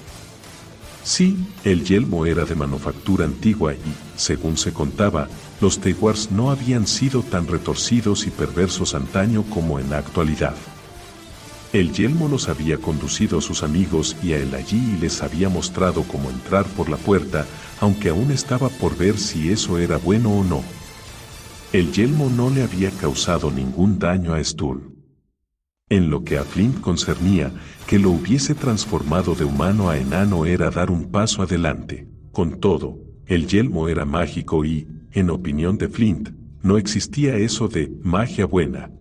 Sí, el yelmo era de manufactura antigua y, según se contaba, los Teiwars no habían sido tan retorcidos y perversos antaño como en la actualidad. El yelmo los había conducido a sus amigos y a él allí y les había mostrado cómo entrar por la puerta, aunque aún estaba por ver si eso era bueno o no. El yelmo no le había causado ningún daño a Stuhl. En lo que a Flint concernía, que lo hubiese transformado de humano a enano era dar un paso adelante. Con todo, el yelmo era mágico y, en opinión de Flint, no existía eso de magia buena.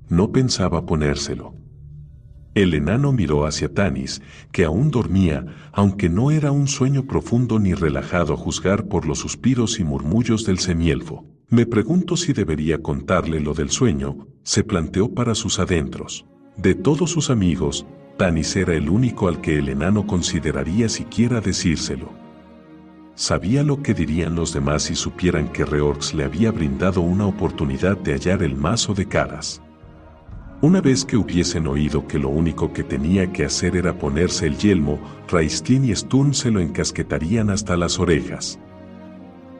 No pensaba ponérselo. El enano miró hacia Tanis, que aún dormía, aunque no era un sueño profundo ni relajado a juzgar por los suspiros y murmullos del semielfo. Me pregunto si debería contarle lo del sueño, se planteó para sus adentros. De todos sus amigos, Tanis era el único al que el enano consideraría siquiera decírselo. Sabía lo que dirían los demás si supieran que Reorx le había brindado una oportunidad de hallar el mazo de caras. Una vez que hubiesen oído que lo único que tenía que hacer era ponerse el yelmo, Raistlin y Sturm se lo encasquetarían hasta las orejas.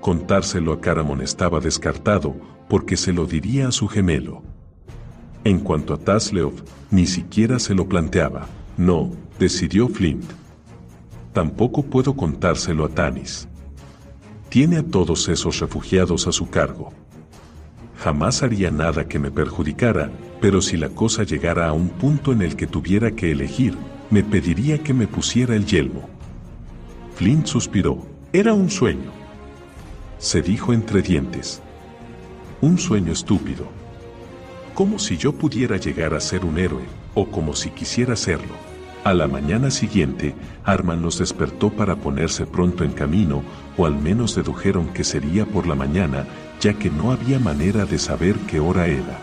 Contárselo a Caramon estaba descartado, porque se lo diría a su gemelo. En cuanto a Tasleov, ni siquiera se lo planteaba. No, decidió Flint. Tampoco puedo contárselo a Tanis. Tiene a todos esos refugiados a su cargo. Jamás haría nada que me perjudicara, pero si la cosa llegara a un punto en el que tuviera que elegir, me pediría que me pusiera el yelmo. Flint suspiró. Era un sueño. Se dijo entre dientes. Un sueño estúpido. Como si yo pudiera llegar a ser un héroe, o como si quisiera serlo. A la mañana siguiente, Arman los despertó para ponerse pronto en camino, o al menos dedujeron que sería por la mañana, ya que no había manera de saber qué hora era.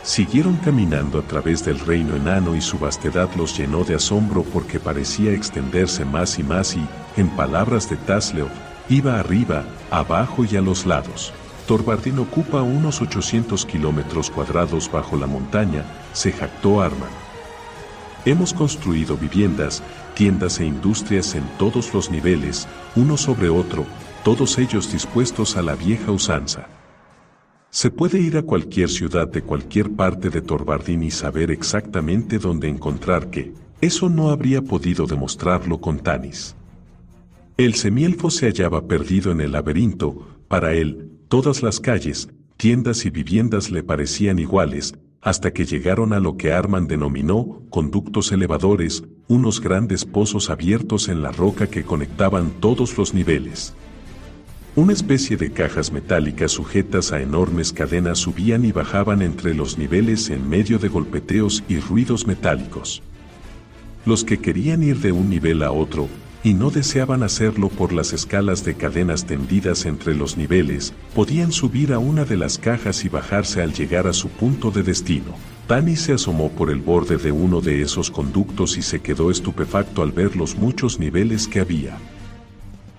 Siguieron caminando a través del reino enano y su vastedad los llenó de asombro porque parecía extenderse más y más y, en palabras de Tasleov, Iba arriba, abajo y a los lados. Thorvaldin ocupa unos 800 kilómetros cuadrados bajo la montaña, se jactó Arman. Hemos construido viviendas, tiendas e industrias en todos los niveles, uno sobre otro, todos ellos dispuestos a la vieja usanza. Se puede ir a cualquier ciudad de cualquier parte de Thorvaldin y saber exactamente dónde encontrar qué. Eso no habría podido demostrarlo con Tanis. El semielfo se hallaba perdido en el laberinto. Para él, todas las calles, tiendas y viviendas le parecían iguales, hasta que llegaron a lo que Arman denominó conductos elevadores, unos grandes pozos abiertos en la roca que conectaban todos los niveles. Una especie de cajas metálicas sujetas a enormes cadenas subían y bajaban entre los niveles en medio de golpeteos y ruidos metálicos. Los que querían ir de un nivel a otro, y no deseaban hacerlo por las escalas de cadenas tendidas entre los niveles, podían subir a una de las cajas y bajarse al llegar a su punto de destino. Tanis se asomó por el borde de uno de esos conductos y se quedó estupefacto al ver los muchos niveles que había.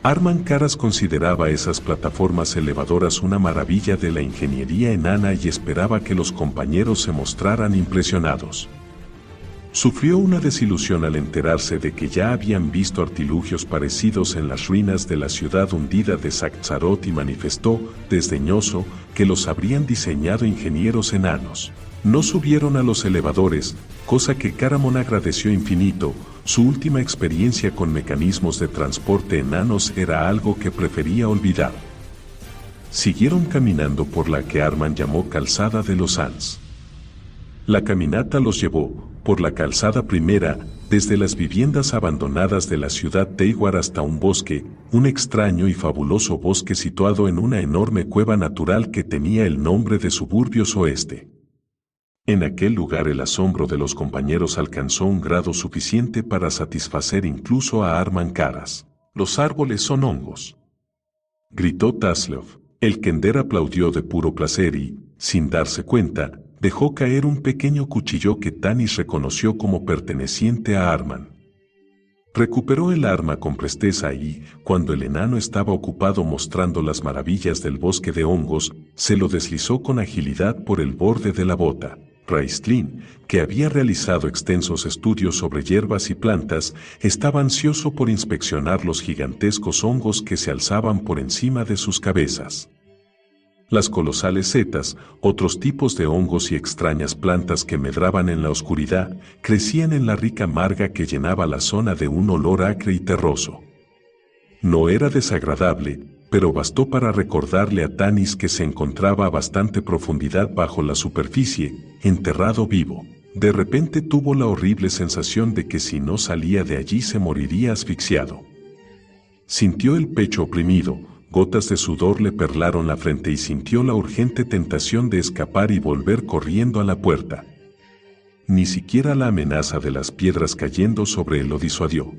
Arman Karas consideraba esas plataformas elevadoras una maravilla de la ingeniería enana y esperaba que los compañeros se mostraran impresionados. Sufrió una desilusión al enterarse de que ya habían visto artilugios parecidos en las ruinas de la ciudad hundida de Sakzarot y manifestó, desdeñoso, que los habrían diseñado ingenieros enanos. No subieron a los elevadores, cosa que Caramon agradeció infinito. Su última experiencia con mecanismos de transporte enanos era algo que prefería olvidar. Siguieron caminando por la que Arman llamó Calzada de los Ans. La caminata los llevó, por la calzada primera, desde las viviendas abandonadas de la ciudad Teiwar hasta un bosque, un extraño y fabuloso bosque situado en una enorme cueva natural que tenía el nombre de Suburbios Oeste. En aquel lugar el asombro de los compañeros alcanzó un grado suficiente para satisfacer incluso a Arman Karas. «Los árboles son hongos», gritó Taslov. El Kender aplaudió de puro placer y, sin darse cuenta, dejó caer un pequeño cuchillo que Tanis reconoció como perteneciente a Arman. Recuperó el arma con presteza y, cuando el enano estaba ocupado mostrando las maravillas del bosque de hongos, se lo deslizó con agilidad por el borde de la bota. Raistlin, que había realizado extensos estudios sobre hierbas y plantas, estaba ansioso por inspeccionar los gigantescos hongos que se alzaban por encima de sus cabezas. Las colosales setas, otros tipos de hongos y extrañas plantas que medraban en la oscuridad, crecían en la rica marga que llenaba la zona de un olor acre y terroso. No era desagradable, pero bastó para recordarle a Tanis que se encontraba a bastante profundidad bajo la superficie, enterrado vivo. De repente tuvo la horrible sensación de que si no salía de allí se moriría asfixiado. Sintió el pecho oprimido. Gotas de sudor le perlaron la frente y sintió la urgente tentación de escapar y volver corriendo a la puerta. Ni siquiera la amenaza de las piedras cayendo sobre él lo disuadió.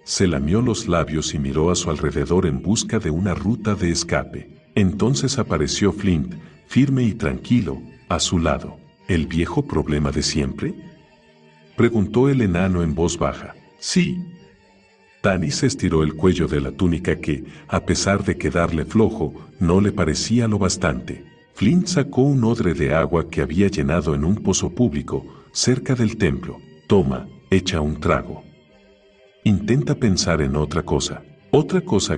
Se lamió los labios y miró a su alrededor en busca de una ruta de escape. Entonces apareció Flint, firme y tranquilo, a su lado. ¿El viejo problema de siempre?, preguntó el enano en voz baja. Sí. Tanis estiró el cuello de la túnica que, a pesar de quedarle flojo, no le parecía lo bastante. Flint sacó un odre de agua que había llenado en un pozo público, cerca del templo. Toma, echa un trago. Intenta pensar en otra cosa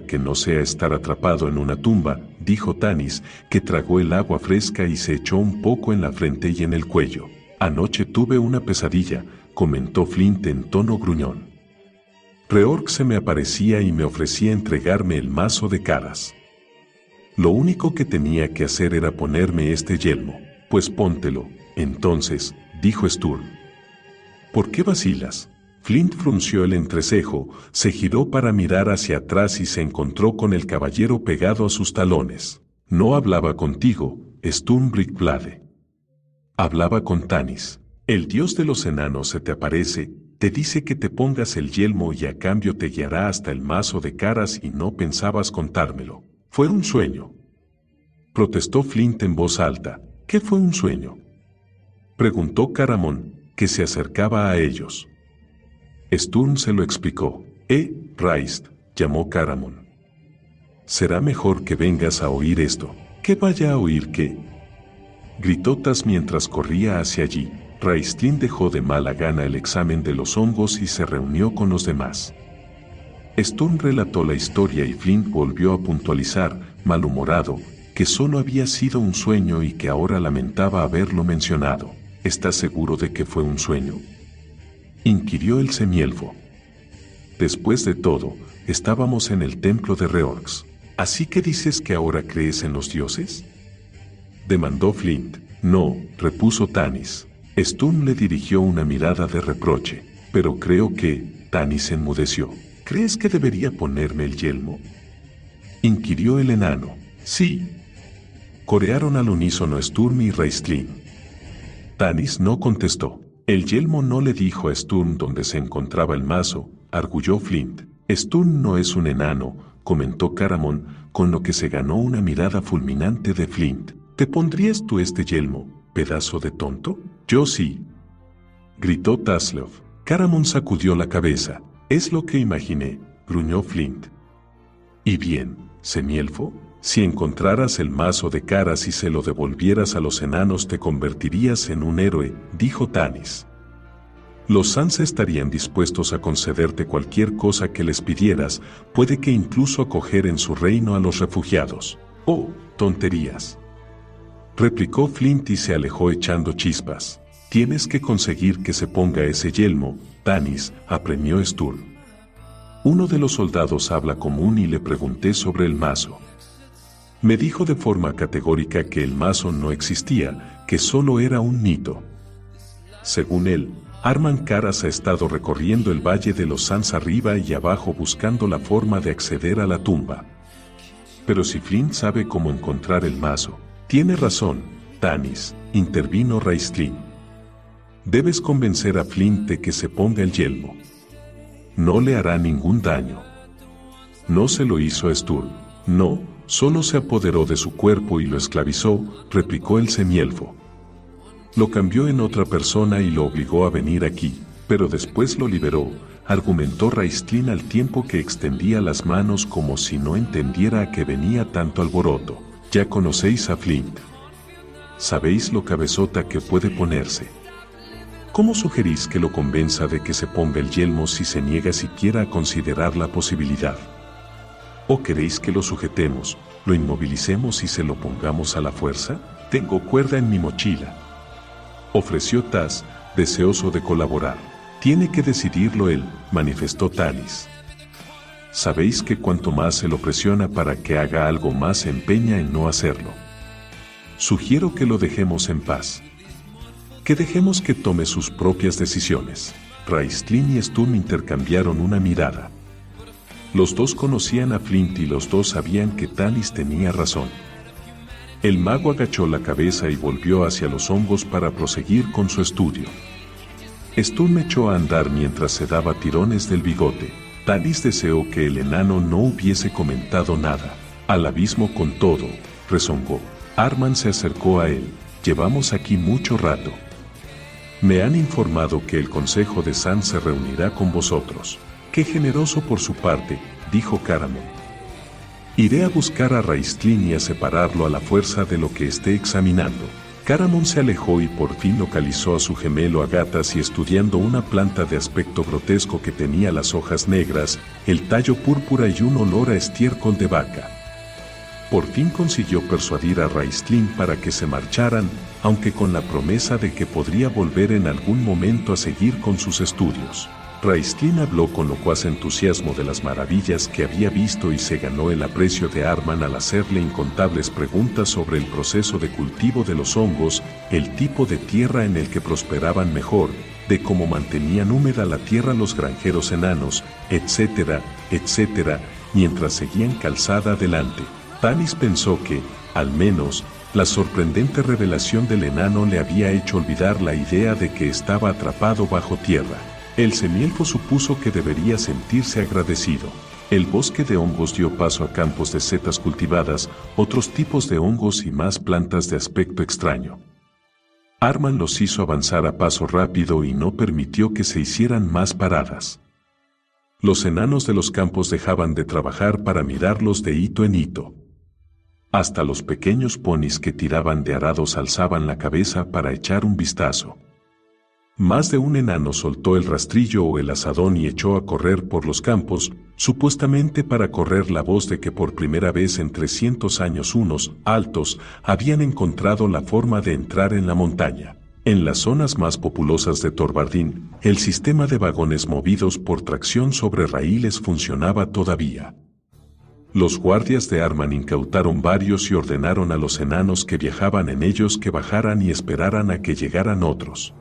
que no sea estar atrapado en una tumba, dijo Tanis, que tragó el agua fresca y se echó un poco en la frente y en el cuello. Anoche tuve una pesadilla, comentó Flint en tono gruñón. Reorg se me aparecía y me ofrecía entregarme el mazo de caras. Lo único que tenía que hacer era ponerme este yelmo. Pues póntelo, entonces, dijo Sturm. ¿Por qué vacilas? Flint frunció el entrecejo, se giró para mirar hacia atrás y se encontró con el caballero pegado a sus talones. No hablaba contigo, Sturmbrickblade. Hablaba con Tanis. El dios de los enanos se te aparece, te dice que te pongas el yelmo y a cambio te guiará hasta el mazo de caras y no pensabas contármelo. Fue un sueño. Protestó Flint en voz alta. ¿Qué fue un sueño?, preguntó Caramon, que se acercaba a ellos. Sturm se lo explicó. Raist, llamó Caramon. Será mejor que vengas a oír esto. ¿Que vaya a oír qué? Gritó Tas mientras corría hacia allí. Raistlin dejó de mala gana el examen de los hongos y se reunió con los demás. Sturm relató la historia y Flint volvió a puntualizar, malhumorado, que solo había sido un sueño y que ahora lamentaba haberlo mencionado. ¿Estás seguro de que fue un sueño?, inquirió el semielfo. Después de todo, estábamos en el templo de Reorx. ¿Así que dices que ahora crees en los dioses?, demandó Flint. No, repuso Tanis. Sturm le dirigió una mirada de reproche. Pero creo que... Tanis enmudeció. ¿Crees que debería ponerme el yelmo?, inquirió el enano. Sí. Corearon al unísono Sturm y Raistlin. Tanis no contestó. El yelmo no le dijo a Sturm dónde se encontraba el mazo, arguyó Flint. Sturm no es un enano, comentó Caramon, con lo que se ganó una mirada fulminante de Flint. ¿Te pondrías tú este yelmo, pedazo de tonto? Yo sí, gritó Taslov. Caramon sacudió la cabeza. Es lo que imaginé, gruñó Flint. Y bien, semielfo, si encontraras el mazo de caras y se lo devolvieras a los enanos te convertirías en un héroe, dijo Tanis. Los Sans estarían dispuestos a concederte cualquier cosa que les pidieras, puede que incluso acoger en su reino a los refugiados. Oh, tonterías, replicó Flint y se alejó echando chispas. Tienes que conseguir que se ponga ese yelmo, Tanis, apremió Sturm. Uno de los soldados habla común y le pregunté sobre el mazo. Me dijo de forma categórica que el mazo no existía, que solo era un mito. Según él, Arman Caras ha estado recorriendo el valle de los Sans arriba y abajo buscando la forma de acceder a la tumba. Pero si Flint sabe cómo encontrar el mazo, tiene razón, Tanis, intervino Raistlin. Debes convencer a Flint de que se ponga el yelmo. No le hará ningún daño. No se lo hizo a Sturm. No, solo se apoderó de su cuerpo y lo esclavizó, replicó el semielfo. Lo cambió en otra persona y lo obligó a venir aquí, pero después lo liberó, argumentó Raistlin al tiempo que extendía las manos como si no entendiera a qué venía tanto alboroto. Ya conocéis a Flint. Sabéis lo cabezota que puede ponerse. ¿Cómo sugerís que lo convenza de que se ponga el yelmo si se niega siquiera a considerar la posibilidad? ¿O queréis que lo sujetemos, lo inmovilicemos y se lo pongamos a la fuerza? Tengo cuerda en mi mochila, ofreció Tas, deseoso de colaborar. Tiene que decidirlo él, manifestó Tanis. Sabéis que cuanto más se lo presiona para que haga algo, más se empeña en no hacerlo. Sugiero que lo dejemos en paz. Que dejemos que tome sus propias decisiones. Raistlin y Sturm intercambiaron una mirada. Los dos conocían a Flint y los dos sabían que Tanis tenía razón. El mago agachó la cabeza y volvió hacia los hongos para proseguir con su estudio. Sturm echó a andar mientras se daba tirones del bigote. Tanis deseó que el enano no hubiese comentado nada. Al abismo con todo, rezongó. Arman se acercó a él. Llevamos aquí mucho rato. Me han informado que el Consejo de Sans se reunirá con vosotros. Qué generoso por su parte, dijo Caramon. Iré a buscar a Raistlin y a separarlo a la fuerza de lo que esté examinando. Caramon se alejó y por fin localizó a su gemelo a gatas y estudiando una planta de aspecto grotesco que tenía las hojas negras, el tallo púrpura y un olor a estiércol de vaca. Por fin consiguió persuadir a Raistlin para que se marcharan, aunque con la promesa de que podría volver en algún momento a seguir con sus estudios. Raistlin habló con locuaz entusiasmo de las maravillas que había visto y se ganó el aprecio de Arman al hacerle incontables preguntas sobre el proceso de cultivo de los hongos, el tipo de tierra en el que prosperaban mejor, de cómo mantenían húmeda la tierra los granjeros enanos, etcétera, etcétera, mientras seguían calzada adelante. Tanis pensó que, al menos, la sorprendente revelación del enano le había hecho olvidar la idea de que estaba atrapado bajo tierra. El semielfo supuso que debería sentirse agradecido. El bosque de hongos dio paso a campos de setas cultivadas, otros tipos de hongos y más plantas de aspecto extraño. Arman los hizo avanzar a paso rápido y no permitió que se hicieran más paradas. Los enanos de los campos dejaban de trabajar para mirarlos de hito en hito. Hasta los pequeños ponis que tiraban de arados alzaban la cabeza para echar un vistazo. Más de un enano soltó el rastrillo o el azadón y echó a correr por los campos, supuestamente para correr la voz de que por primera vez en 300 años unos, altos, habían encontrado la forma de entrar en la montaña. En las zonas más populosas de Torvardin, el sistema de vagones movidos por tracción sobre raíles funcionaba todavía. Los guardias de Arman incautaron varios y ordenaron a los enanos que viajaban en ellos que bajaran y esperaran a que llegaran otros.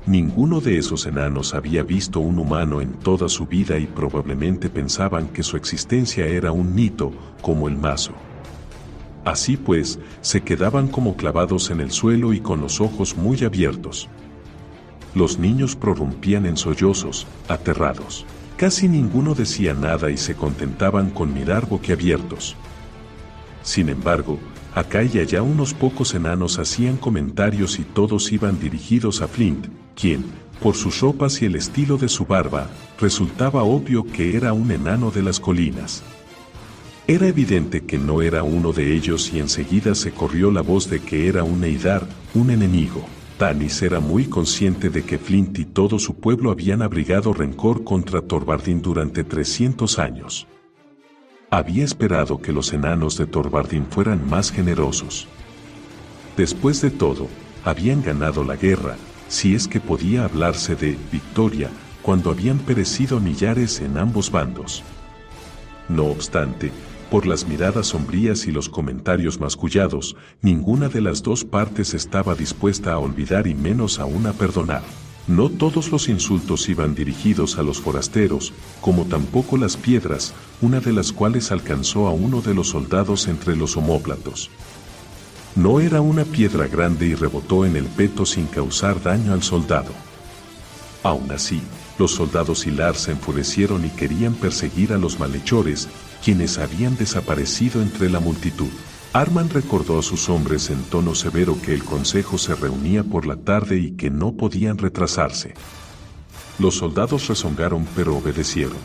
Ninguno de esos enanos había visto un humano en toda su vida y probablemente pensaban que su existencia era un mito, como el mazo. Así pues, se quedaban como clavados en el suelo y con los ojos muy abiertos. Los niños prorrumpían en sollozos, aterrados. Casi ninguno decía nada y se contentaban con mirar boquiabiertos. Sin embargo, acá y allá unos pocos enanos hacían comentarios y todos iban dirigidos a Flint, quien, por sus ropas y el estilo de su barba, resultaba obvio que era un enano de las colinas. Era evidente que no era uno de ellos y enseguida se corrió la voz de que era un Eidar, un enemigo. Tanis era muy consciente de que Flint y todo su pueblo habían abrigado rencor contra Torvardin durante 300 años. Había esperado que los enanos de Torvardin fueran más generosos. Después de todo, habían ganado la guerra, si es que podía hablarse de victoria, cuando habían perecido millares en ambos bandos. No obstante, por las miradas sombrías y los comentarios mascullados, ninguna de las dos partes estaba dispuesta a olvidar y menos aún a perdonar. No todos los insultos iban dirigidos a los forasteros, como tampoco las piedras, una de las cuales alcanzó a uno de los soldados entre los omóplatos. No era una piedra grande y rebotó en el peto sin causar daño al soldado. Aún así, los soldados hilar se enfurecieron y querían perseguir a los malhechores, quienes habían desaparecido entre la multitud. Arman recordó a sus hombres en tono severo que el consejo se reunía por la tarde y que no podían retrasarse. Los soldados rezongaron pero obedecieron.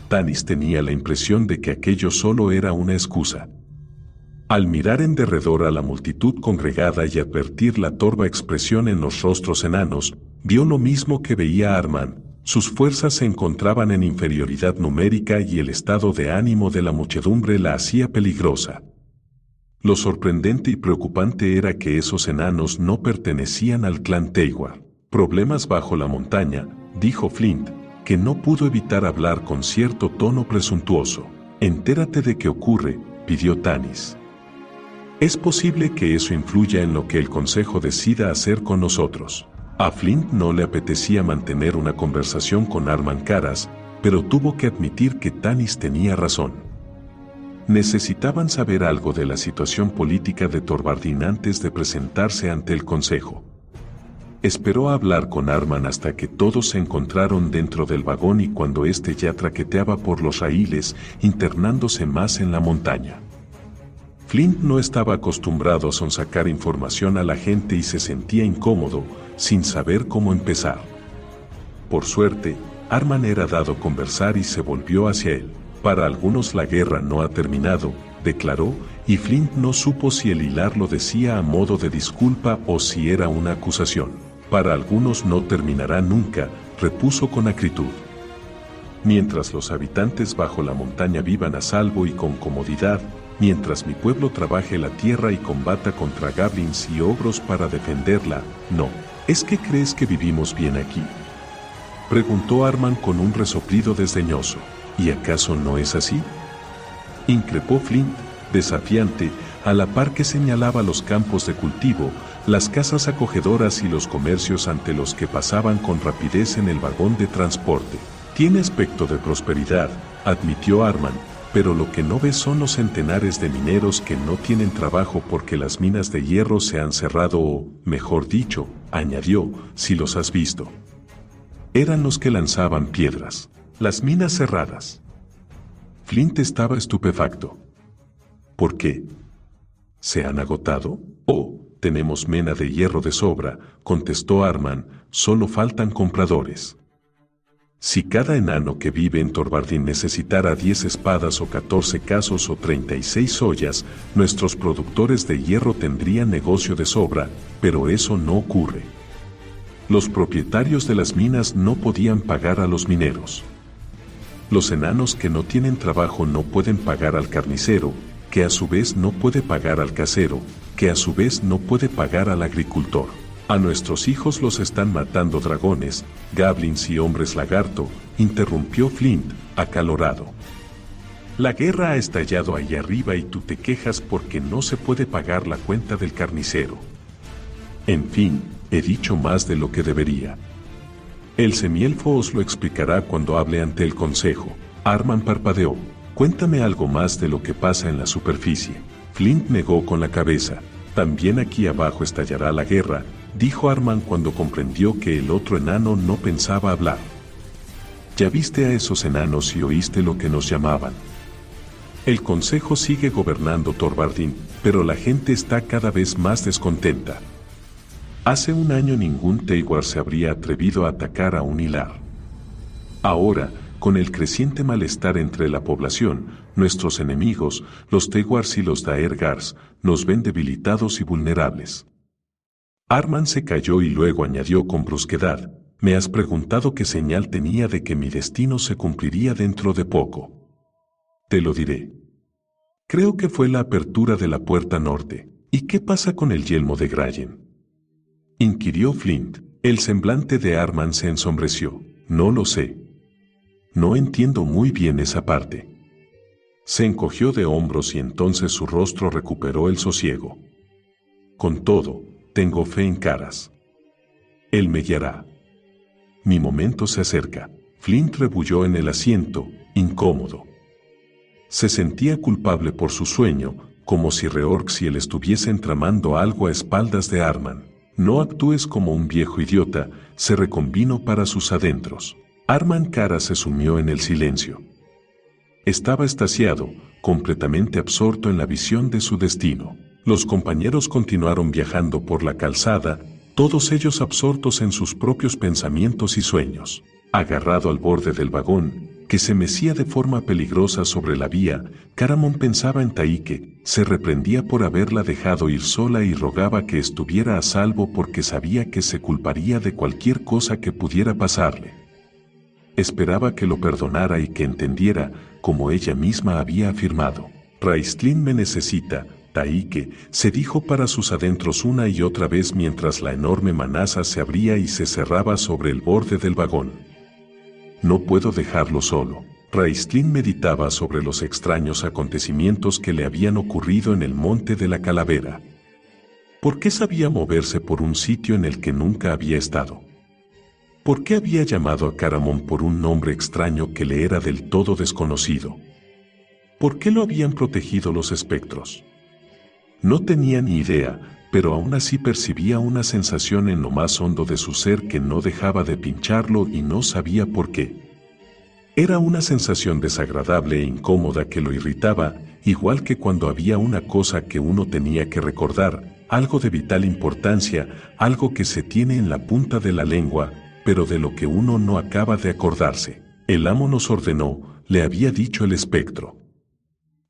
Tanis tenía la impresión de que aquello solo era una excusa. Al mirar en derredor a la multitud congregada y advertir la torva expresión en los rostros enanos, vio lo mismo que veía Arman. Sus fuerzas se encontraban en inferioridad numérica y el estado de ánimo de la muchedumbre la hacía peligrosa. Lo sorprendente y preocupante era que esos enanos no pertenecían al clan Teiwar. Problemas bajo la montaña, dijo Flint, que no pudo evitar hablar con cierto tono presuntuoso. Entérate de qué ocurre, pidió Tanis. Es posible que eso influya en lo que el consejo decida hacer con nosotros. A Flint no le apetecía mantener una conversación con Arman Caras, pero tuvo que admitir que Tanis tenía razón. Necesitaban saber algo de la situación política de Torvardin antes de presentarse ante el consejo. Esperó a hablar con Arman hasta que todos se encontraron dentro del vagón y cuando éste ya traqueteaba por los raíles, internándose más en la montaña. Flint no estaba acostumbrado a sonsacar información a la gente y se sentía incómodo, sin saber cómo empezar. Por suerte, Arman era dado conversar y se volvió hacia él. Para algunos la guerra no ha terminado, declaró, y Flint no supo si el hilar lo decía a modo de disculpa o si era una acusación. Para algunos no terminará nunca, repuso con acritud. Mientras los habitantes bajo la montaña vivan a salvo y con comodidad, mientras mi pueblo trabaje la tierra y combata contra goblins y ogros para defenderla, no. ¿Es que crees que vivimos bien aquí?, preguntó Arman con un resoplido desdeñoso. ¿Y acaso no es así?, increpó Flint, desafiante, a la par que señalaba los campos de cultivo, las casas acogedoras y los comercios ante los que pasaban con rapidez en el vagón de transporte. Tiene aspecto de prosperidad, admitió Arman, pero lo que no ves son los centenares de mineros que no tienen trabajo porque las minas de hierro se han cerrado o, mejor dicho, añadió, si los has visto. Eran los que lanzaban piedras. Las minas cerradas. Flint estaba estupefacto. ¿Por qué? ¿Se han agotado? Oh, tenemos mena de hierro de sobra, contestó Arman, solo faltan compradores. Si cada enano que vive en Torvardin necesitara 10 espadas o 14 cazos o 36 ollas, nuestros productores de hierro tendrían negocio de sobra, pero eso no ocurre. Los propietarios de las minas no podían pagar a los mineros. Los enanos que no tienen trabajo no pueden pagar al carnicero, que a su vez no puede pagar al casero, que a su vez no puede pagar al agricultor. A nuestros hijos los están matando dragones, goblins y hombres lagarto, interrumpió Flint, acalorado. La guerra ha estallado ahí arriba y tú te quejas porque no se puede pagar la cuenta del carnicero. En fin, he dicho más de lo que debería. El semielfo os lo explicará cuando hable ante el consejo. Arman parpadeó. Cuéntame algo más de lo que pasa en la superficie. Flint negó con la cabeza. También aquí abajo estallará la guerra, dijo Arman cuando comprendió que el otro enano no pensaba hablar. Ya viste a esos enanos y oíste lo que nos llamaban. El consejo sigue gobernando Torvardin, pero la gente está cada vez más descontenta. Hace un año ningún Teiwar se habría atrevido a atacar a un hilar. Ahora, con el creciente malestar entre la población, nuestros enemigos, los Teiwars y los Daergars, nos ven debilitados y vulnerables. Arman se calló y luego añadió con brusquedad, me has preguntado qué señal tenía de que mi destino se cumpliría dentro de poco. Te lo diré. Creo que fue la apertura de la puerta norte. ¿Y qué pasa con el yelmo de Grayen?, inquirió Flint. El semblante de Arman se ensombreció. No lo sé. No entiendo muy bien esa parte. Se encogió de hombros y entonces su rostro recuperó el sosiego. Con todo, tengo fe en Caras. Él me guiará. Mi momento se acerca. Flint rebulló en el asiento, incómodo. Se sentía culpable por su sueño, como si Reorxiel estuviese entramando algo a espaldas de Arman. No actúes como un viejo idiota, se reconvino para sus adentros. Arman Caras se sumió en el silencio. Estaba extasiado, completamente absorto en la visión de su destino. Los compañeros continuaron viajando por la calzada, todos ellos absortos en sus propios pensamientos y sueños. Agarrado al borde del vagón, que se mecía de forma peligrosa sobre la vía, Caramon pensaba en Taike, se reprendía por haberla dejado ir sola y rogaba que estuviera a salvo porque sabía que se culparía de cualquier cosa que pudiera pasarle. Esperaba que lo perdonara y que entendiera, como ella misma había afirmado. Raistlin me necesita, Taike, se dijo para sus adentros una y otra vez mientras la enorme manaza se abría y se cerraba sobre el borde del vagón. No puedo dejarlo solo. Raistlin meditaba sobre los extraños acontecimientos que le habían ocurrido en el monte de la calavera. ¿Por qué sabía moverse por un sitio en el que nunca había estado? ¿Por qué había llamado a Caramon por un nombre extraño que le era del todo desconocido? ¿Por qué lo habían protegido los espectros? No tenía ni idea, pero aún así percibía una sensación en lo más hondo de su ser que no dejaba de pincharlo y no sabía por qué. Era una sensación desagradable e incómoda que lo irritaba, igual que cuando había una cosa que uno tenía que recordar, algo de vital importancia, algo que se tiene en la punta de la lengua, pero de lo que uno no acaba de acordarse. El amo nos ordenó, le había dicho el espectro.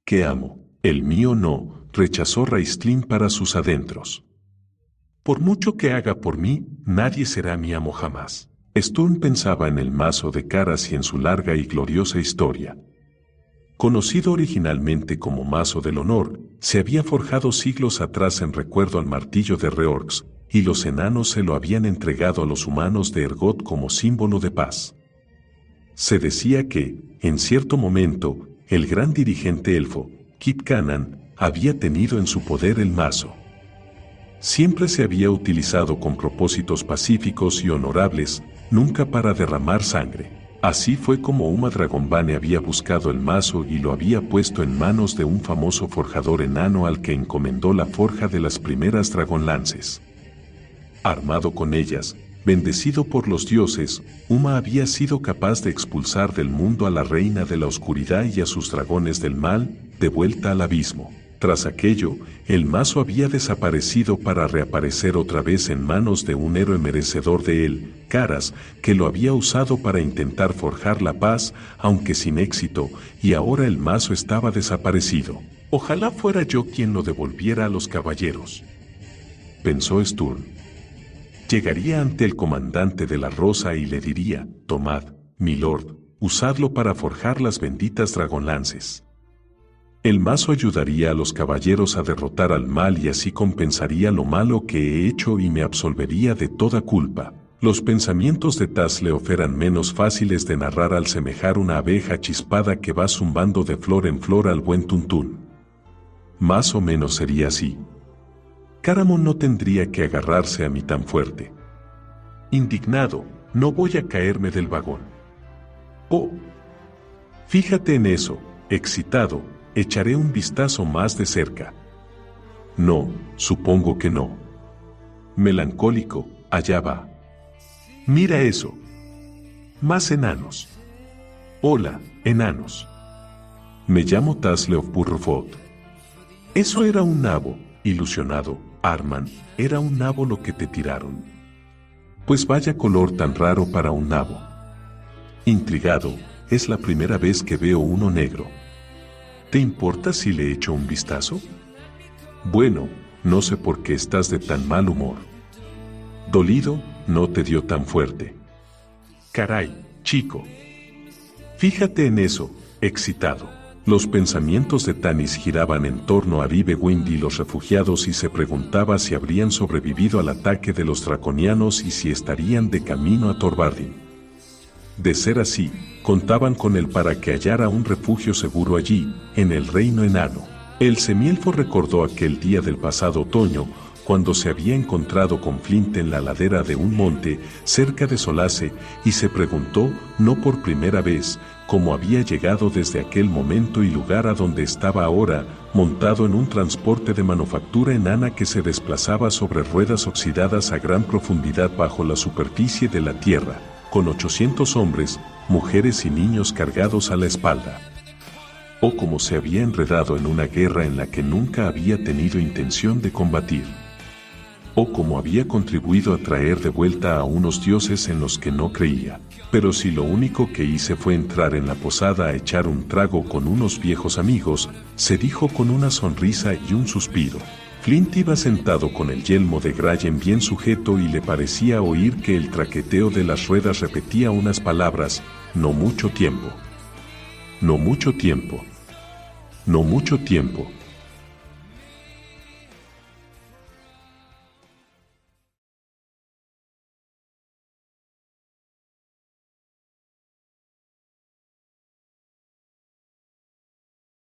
¿Qué amo? El mío no, rechazó Raistlin para sus adentros. Por mucho que haga por mí, nadie será mi amo jamás. Sturm pensaba en el mazo de Caras y en su larga y gloriosa historia. Conocido originalmente como mazo del honor, se había forjado siglos atrás en recuerdo al martillo de Reorx, y los enanos se lo habían entregado a los humanos de Ergot como símbolo de paz. Se decía que, en cierto momento, el gran dirigente elfo, Kip Cannan, había tenido en su poder el mazo. Siempre se había utilizado con propósitos pacíficos y honorables, nunca para derramar sangre. Así fue como Uma Dragonbane había buscado el mazo y lo había puesto en manos de un famoso forjador enano al que encomendó la forja de las primeras dragonlances. Armado con ellas, bendecido por los dioses, Uma había sido capaz de expulsar del mundo a la reina de la oscuridad y a sus dragones del mal, de vuelta al abismo. Tras aquello, el mazo había desaparecido para reaparecer otra vez en manos de un héroe merecedor de él, Caras, que lo había usado para intentar forjar la paz, aunque sin éxito, y ahora el mazo estaba desaparecido. Ojalá fuera yo quien lo devolviera a los caballeros, pensó Sturm. Llegaría ante el comandante de la Rosa y le diría: tomad, milord, usadlo para forjar las benditas dragonlances. El mazo ayudaría a los caballeros a derrotar al mal y así compensaría lo malo que he hecho y me absolvería de toda culpa. Los pensamientos de Tasleof eran menos fáciles de narrar al semejar una abeja chispada que va zumbando de flor en flor al buen tuntún. Más o menos sería así. Caramon no tendría que agarrarse a mí tan fuerte. Indignado, no voy a caerme del vagón. Oh, fíjate en eso. Excitado, echaré un vistazo más de cerca. No, supongo que no. Melancólico, allá va. Mira eso. Más enanos. Hola, enanos. Me llamo Tasleof Burrufot. Eso era un nabo, ilusionado, Arman, era un nabo lo que te tiraron. Pues vaya color tan raro para un nabo. Intrigado, es la primera vez que veo uno negro. ¿Te importa si le echo un vistazo? Bueno, no sé por qué estás de tan mal humor. Dolido, no te dio tan fuerte. Caray, chico. Fíjate en eso, excitado. Los pensamientos de Tanis giraban en torno a Ribewind y los refugiados y se preguntaba si habrían sobrevivido al ataque de los draconianos y si estarían de camino a Torvardin. De ser así, contaban con él para que hallara un refugio seguro allí, en el reino enano. El semielfo recordó aquel día del pasado otoño, cuando se había encontrado con Flint en la ladera de un monte cerca de Solace, y se preguntó, no por primera vez, cómo había llegado desde aquel momento y lugar a donde estaba ahora, montado en un transporte de manufactura enana que se desplazaba sobre ruedas oxidadas a gran profundidad bajo la superficie de la tierra, con 800 hombres, mujeres y niños cargados a la espalda. O cómo se había enredado en una guerra en la que nunca había tenido intención de combatir. O cómo había contribuido a traer de vuelta a unos dioses en los que no creía. Pero si lo único que hice fue entrar en la posada a echar un trago con unos viejos amigos, se dijo con una sonrisa y un suspiro. Flint iba sentado con el yelmo de Grayen bien sujeto y le parecía oír que el traqueteo de las ruedas repetía unas palabras: no mucho tiempo. No mucho tiempo. No mucho tiempo.